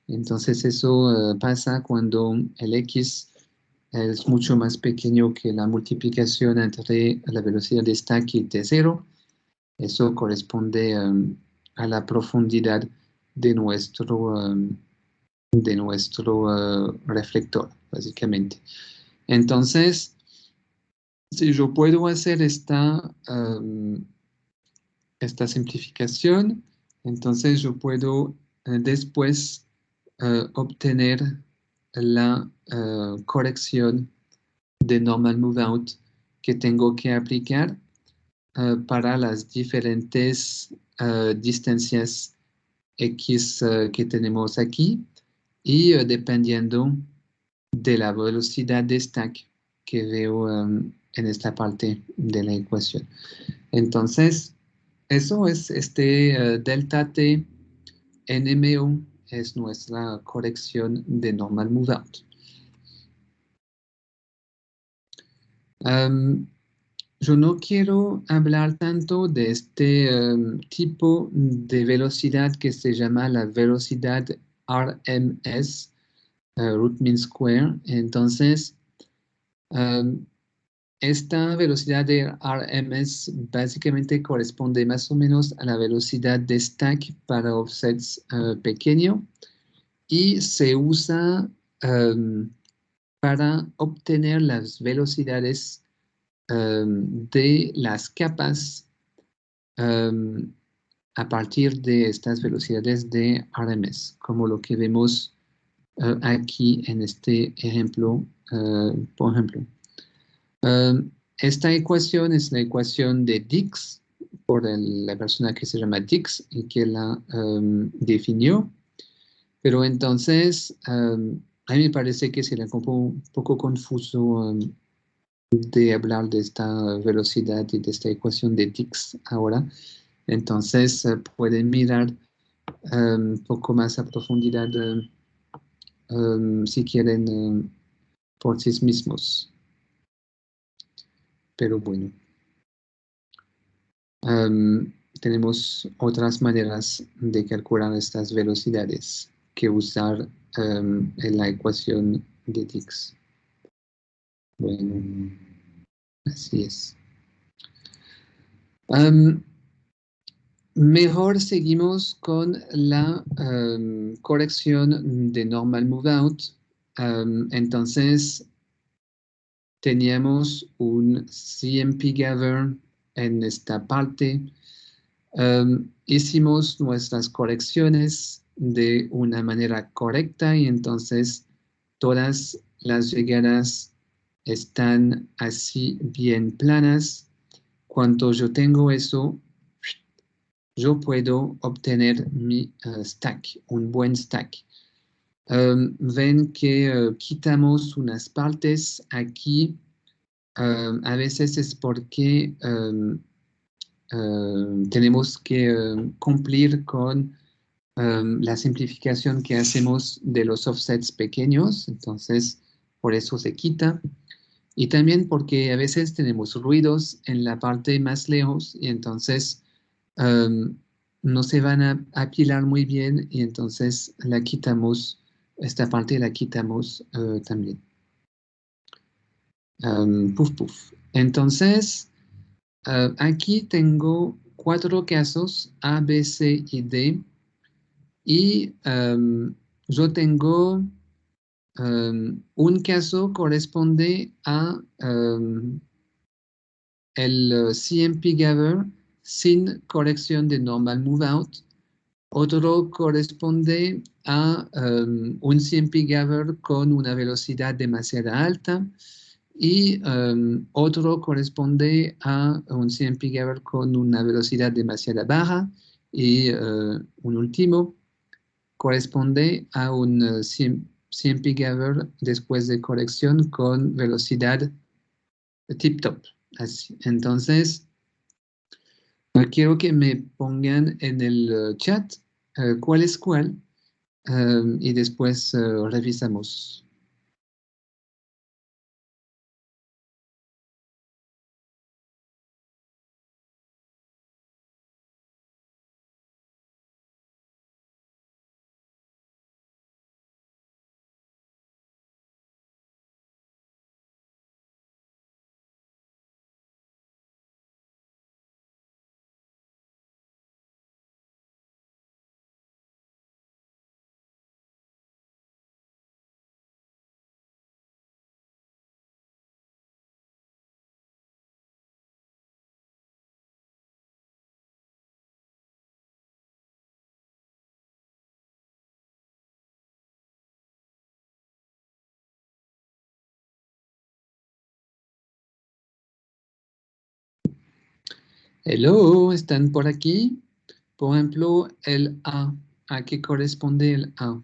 Entonces eso pasa cuando el x es mucho más pequeño que la multiplicación entre la velocidad de stack y t0. Eso corresponde a la profundidad de nuestro reflector, básicamente. Entonces, si yo puedo hacer esta simplificación, entonces yo puedo después obtener la corrección de normal move out que tengo que aplicar para las diferentes distancias x que tenemos aquí, y dependiendo de la velocidad de stack que veo en esta parte de la ecuación. Entonces, eso es delta t NMO, es nuestra corrección de normal move out. Yo no quiero hablar tanto de este tipo de velocidad que se llama la velocidad RMS, root mean square. Entonces, esta velocidad de RMS básicamente corresponde más o menos a la velocidad de stack para offsets pequeño, y se usa para obtener las velocidades de las capas a partir de estas velocidades de RMS, como lo que vemos aquí en este ejemplo, por ejemplo. Esta ecuación es la ecuación de Dix, por la persona que se llama Dix y que la definió. Pero entonces, a mí me parece que será un poco confuso de hablar de esta velocidad y de esta ecuación de Dix ahora. Entonces, pueden mirar un poco más a profundidad si quieren por sí mismos. Pero bueno. Tenemos otras maneras de calcular estas velocidades que usar en la ecuación de Dix. Bueno, así es. Am, Mejor seguimos con la corrección de normal move out. Entonces, teníamos un CMP gather en esta parte. Hicimos nuestras correcciones de una manera correcta y entonces todas las llegadas están así bien planas. Cuando yo tengo eso, yo puedo obtener mi stack, un buen stack. Ven que quitamos unas partes aquí. A veces es porque tenemos que cumplir con la simplificación que hacemos de los offsets pequeños, entonces por eso se quita. Y también porque a veces tenemos ruidos en la parte más lejos y entonces no se van a apilar muy bien y entonces la quitamos, esta parte la quitamos también. Puf, puf. Entonces, aquí tengo 4 casos, A, B, C y D. Y yo tengo un caso corresponde a el CMP gather sin corrección de normal move out. Otro corresponde a un CMP gather con una velocidad demasiado alta. Y otro corresponde a un CMP gather con una velocidad demasiado baja. Y un último corresponde a un CMP gather después de corrección con velocidad tip top. Así. Entonces, quiero que me pongan en el chat cuál es cuál y después revisamos. Hello, ¿están por aquí? Por ejemplo, el A. ¿A qué corresponde el A?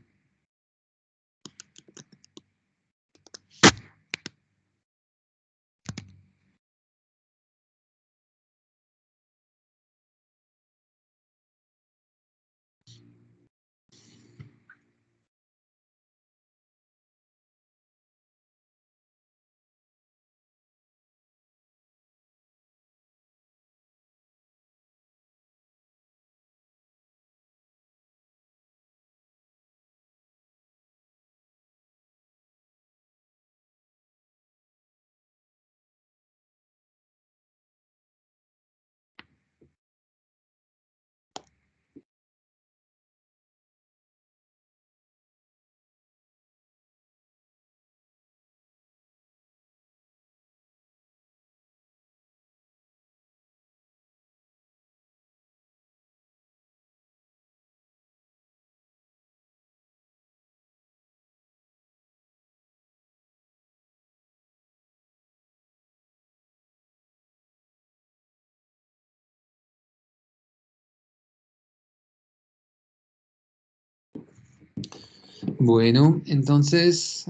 Bueno, entonces,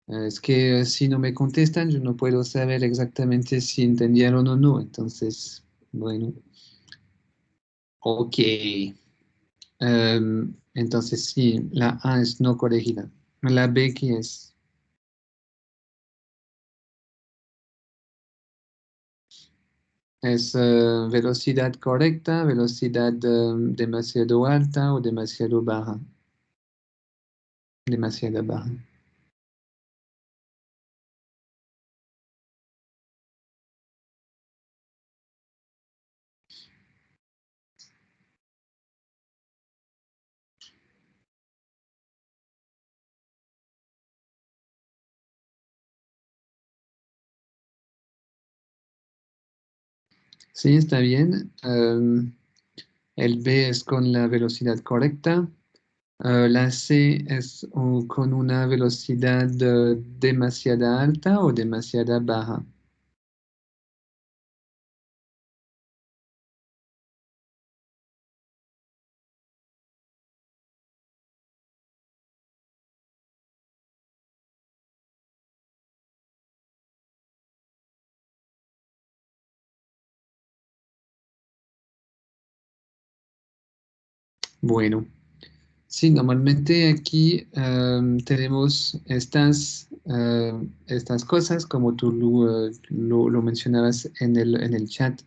es que si no me contestan, yo no puedo saber exactamente si entendieron o no. Entonces, bueno, ok. Entonces, sí, la A es no corregida. La B, ¿qué es? Es velocidad correcta, velocidad demasiado alta o demasiado baja. Demasiado baja. Sí, está bien. El B es con la velocidad correcta. La C es con una velocidad demasiada alta o demasiada baja. Bueno, sí, normalmente aquí tenemos estas cosas, como tú lo mencionabas en el chat,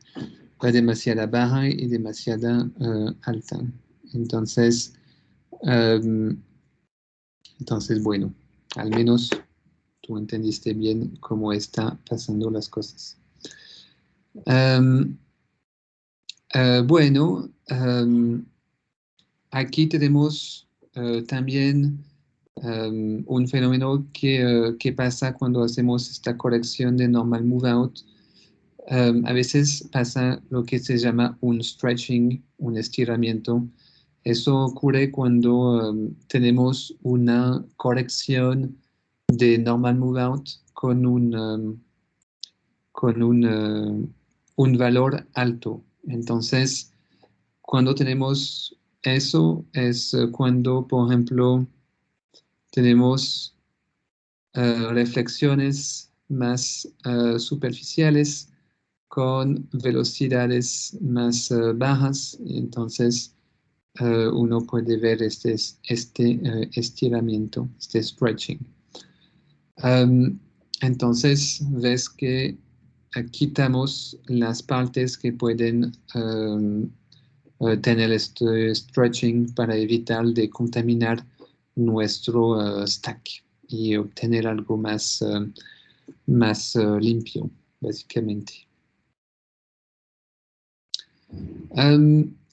la demasiada baja y demasiada alta. Entonces, em, bueno, al menos tú entendiste bien cómo está pasando las cosas. Em, bueno, aquí tenemos también un fenómeno que pasa cuando hacemos esta corrección de normal move out. A veces pasa lo que se llama un stretching, un estiramiento. Eso ocurre cuando tenemos una corrección de normal move out con un valor alto. Entonces, cuando tenemos eso, es cuando, por ejemplo, tenemos reflexiones más superficiales con velocidades más bajas. Entonces, uno puede ver este estiramiento, este stretching. Entonces, ves que quitamos las partes que pueden tener este stretching para evitar de contaminar nuestro stack y obtener algo más limpio, básicamente.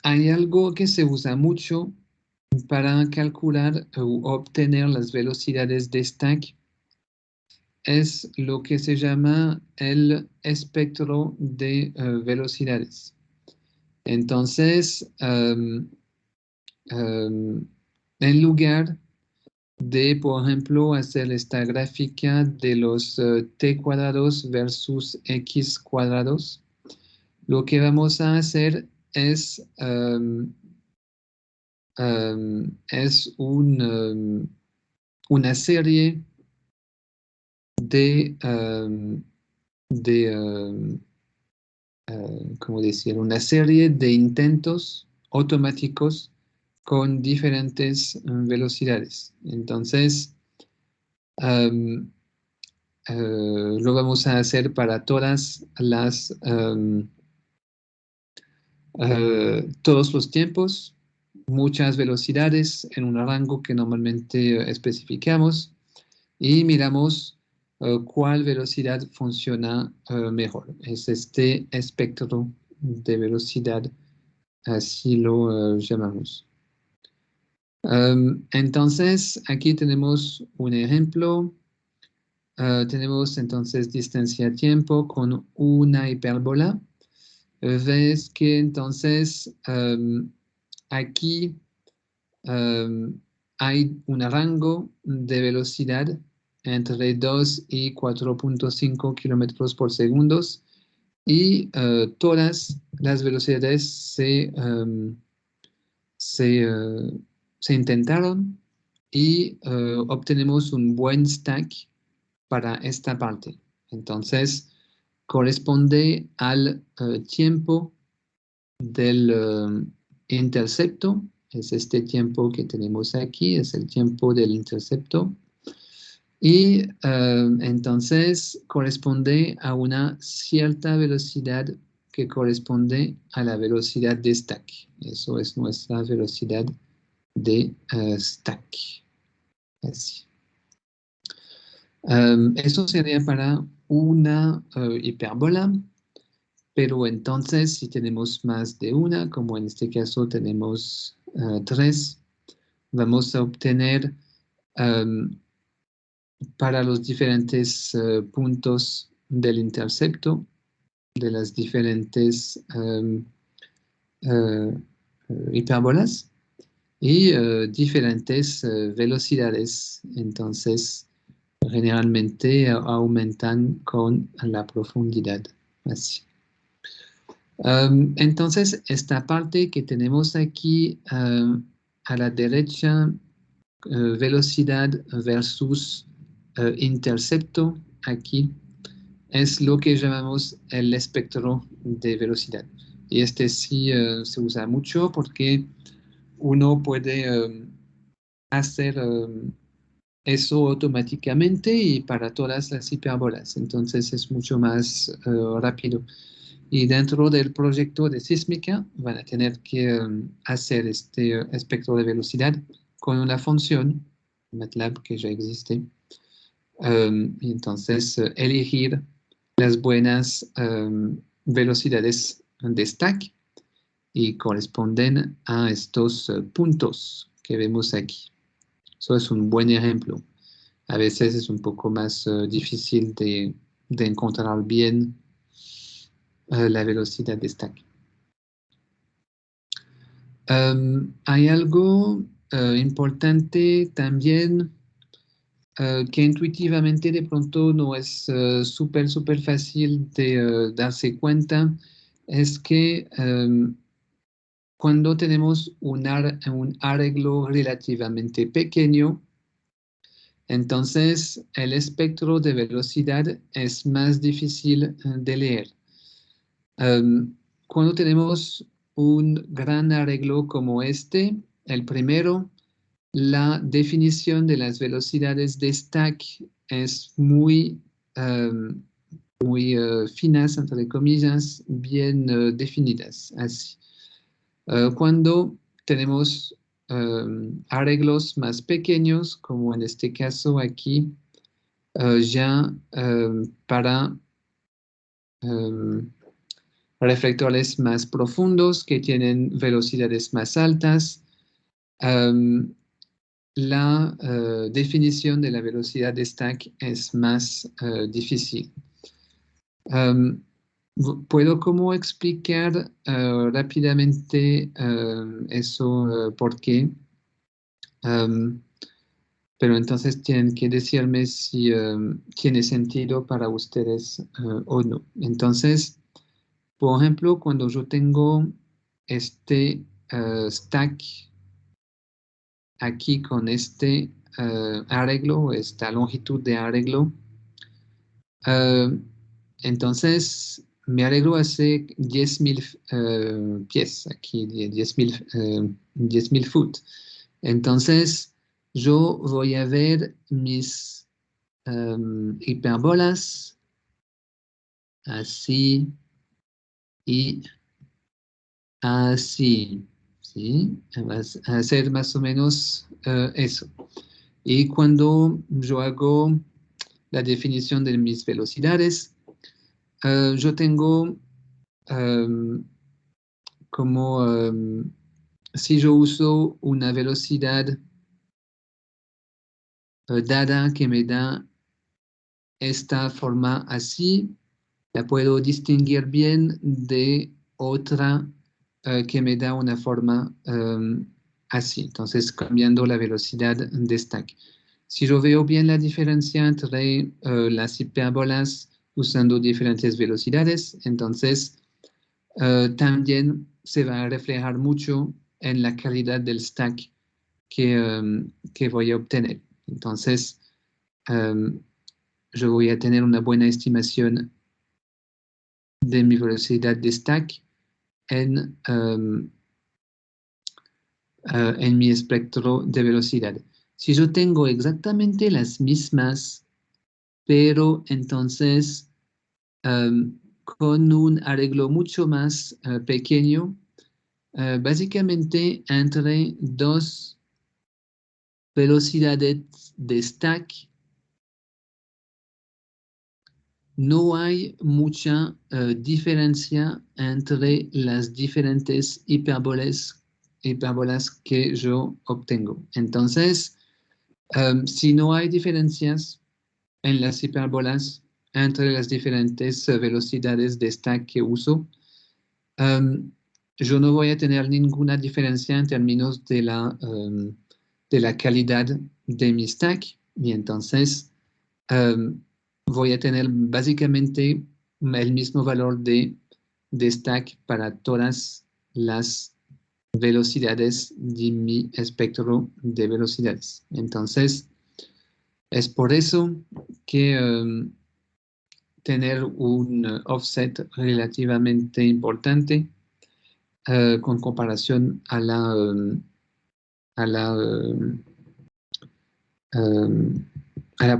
Hay algo que se usa mucho para calcular o obtener las velocidades de stack. Es lo que se llama el espectro de velocidades. Entonces, en lugar de, por ejemplo, hacer esta gráfica de los t cuadrados versus x cuadrados, lo que vamos a hacer es una serie de, ¿cómo decir? Una serie de intentos automáticos con diferentes velocidades. Entonces, lo vamos a hacer para todos los tiempos, muchas velocidades en un rango que normalmente especificamos y miramos cuál velocidad funciona mejor. Es este espectro de velocidad, así lo llamamos. Entonces, aquí tenemos un ejemplo. Tenemos entonces distancia-tiempo con una hipérbola. Ves que entonces aquí hay un rango de velocidad entre 2 y 4.5 kilómetros por segundo y todas las velocidades se intentaron y obtenemos un buen stack para esta parte. Entonces, corresponde al tiempo del intercepto. Es este tiempo que tenemos aquí, es el tiempo del intercepto. Y entonces corresponde a una cierta velocidad que corresponde a la velocidad de stack. Eso es nuestra velocidad de stack. Así. Eso sería para una hipérbola, pero entonces si tenemos más de una, como en este caso tenemos 3, vamos a obtener para los diferentes puntos del intercepto, de las diferentes hipérbolas y diferentes velocidades. Entonces, generalmente aumentan con la profundidad. Así. Entonces, esta parte que tenemos aquí a la derecha, velocidad versus intercepto, aquí, es lo que llamamos el espectro de velocidad. Y este sí se usa mucho porque uno puede hacer eso automáticamente y para todas las hipérbolas. Entonces es mucho más rápido. Y dentro del proyecto de sísmica van a tener que hacer este espectro de velocidad con una función, MATLAB que ya existe. Y entonces elegir las buenas velocidades de stack y corresponden a estos puntos que vemos aquí. Eso es un buen ejemplo. A veces es un poco más difícil de encontrar bien la velocidad de stack. Hay algo importante también que intuitivamente de pronto no es súper fácil de darse cuenta, es que cuando tenemos un arreglo relativamente pequeño, entonces el espectro de velocidad es más difícil de leer. Cuando tenemos un gran arreglo como este, el primero, la definición de las velocidades de stack es muy finas, entre comillas, bien definidas, así. Cuando tenemos arreglos más pequeños, como en este caso aquí, ya para reflectores más profundos que tienen velocidades más altas, la definición de la velocidad de stack es más difícil. ¿Puedo como explicar rápidamente eso por qué? Pero entonces tienen que decirme si tiene sentido para ustedes o no. Entonces, por ejemplo, cuando yo tengo este stack aquí con este arreglo, esta longitud de arreglo, entonces mi arreglo hace 10.000 pies, aquí 10.000 foot. Entonces yo voy a ver mis hipérbolas así y así, ¿sí? Va a ser más o menos eso. Y cuando yo hago la definición de mis velocidades, yo tengo como si yo uso una velocidad dada que me da esta forma así, la puedo distinguir bien de otra que me da una forma así. Entonces, cambiando la velocidad de stack. Si yo veo bien la diferencia entre las hipérbolas usando diferentes velocidades, entonces también se va a reflejar mucho en la calidad del stack que voy a obtener. Entonces, yo voy a tener una buena estimación de mi velocidad de stack en mi espectro de velocidad. Si yo tengo exactamente las mismas, pero entonces con un arreglo mucho más pequeño, básicamente entre dos velocidades de stack no hay mucha diferencia entre las diferentes hipérbolas que yo obtengo. Entonces, si no hay diferencias en las hipérbolas, entre las diferentes velocidades de stack que uso. Yo no voy a tener ninguna diferencia en términos de la calidad de mi stack, y entonces voy a tener básicamente el mismo valor de stack para todas las velocidades de mi espectro de velocidades. Entonces, es por eso que tener un offset relativamente importante con comparación a la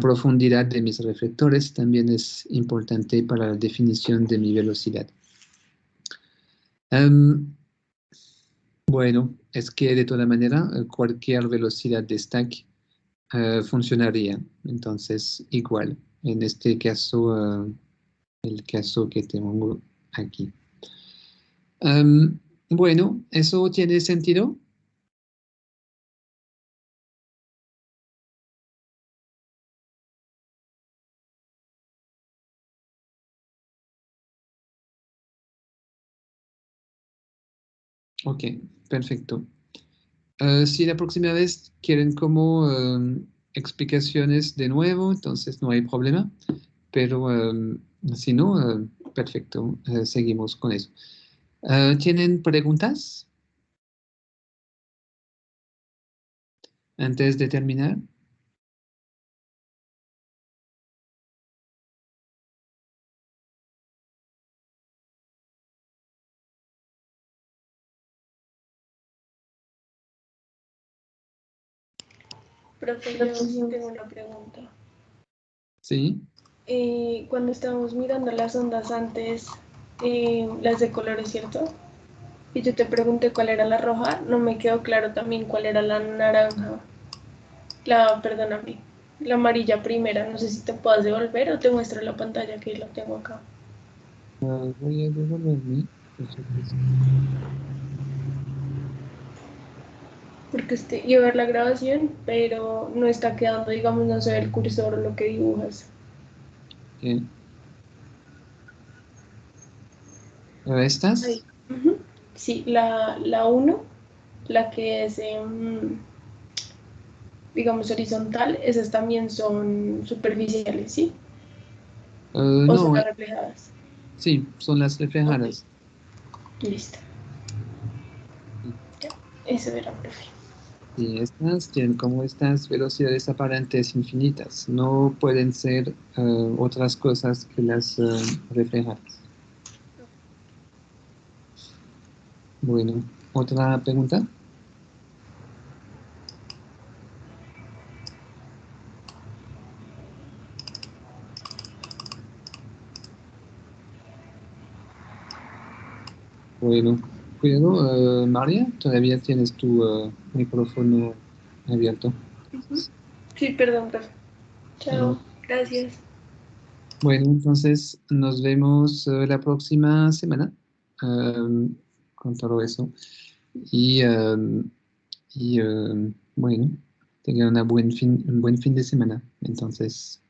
profundidad de mis reflectores también es importante para la definición de mi velocidad. Bueno, es que de toda manera cualquier velocidad de stack funcionaría. Entonces, igual, en este caso, el caso que tengo aquí. Bueno, ¿eso tiene sentido? Ok, perfecto. Si la próxima vez quieren como explicaciones de nuevo, entonces no hay problema. Pero si no, perfecto, seguimos con eso. ¿Tienen preguntas antes de terminar? Profe, yo sí tengo una pregunta. Sí. Cuando estábamos mirando las ondas antes, las de colores, ¿cierto? Y yo te pregunté cuál era la roja, no me quedó claro también cuál era la naranja. Perdóname, la amarilla primera. No sé si te puedas devolver o te muestro la pantalla que la tengo acá. Voy a devolverme. Porque iba a ver la grabación, pero no está quedando, digamos, no se ve el cursor o lo que dibujas. Ok. ¿Estas? Ahí. Ujú. Sí, la 1, la que es, digamos, horizontal, esas también son superficiales, ¿sí? O son No, las reflejadas. sí, son las Ok, reflejadas. listo. Sí, Ya, eso era, profe. y estas tienen como estas velocidades aparentes infinitas. No pueden ser otras cosas que las reflejadas. Bueno, ¿otra pregunta? Bueno, cuidado, María, todavía tienes tu micrófono abierto. Ujú. Sí, perdón, profe. Ah, Chao, gracias. bueno, entonces nos vemos la próxima semana con todo eso. Y, bueno, tengan un buen fin de semana. Entonces,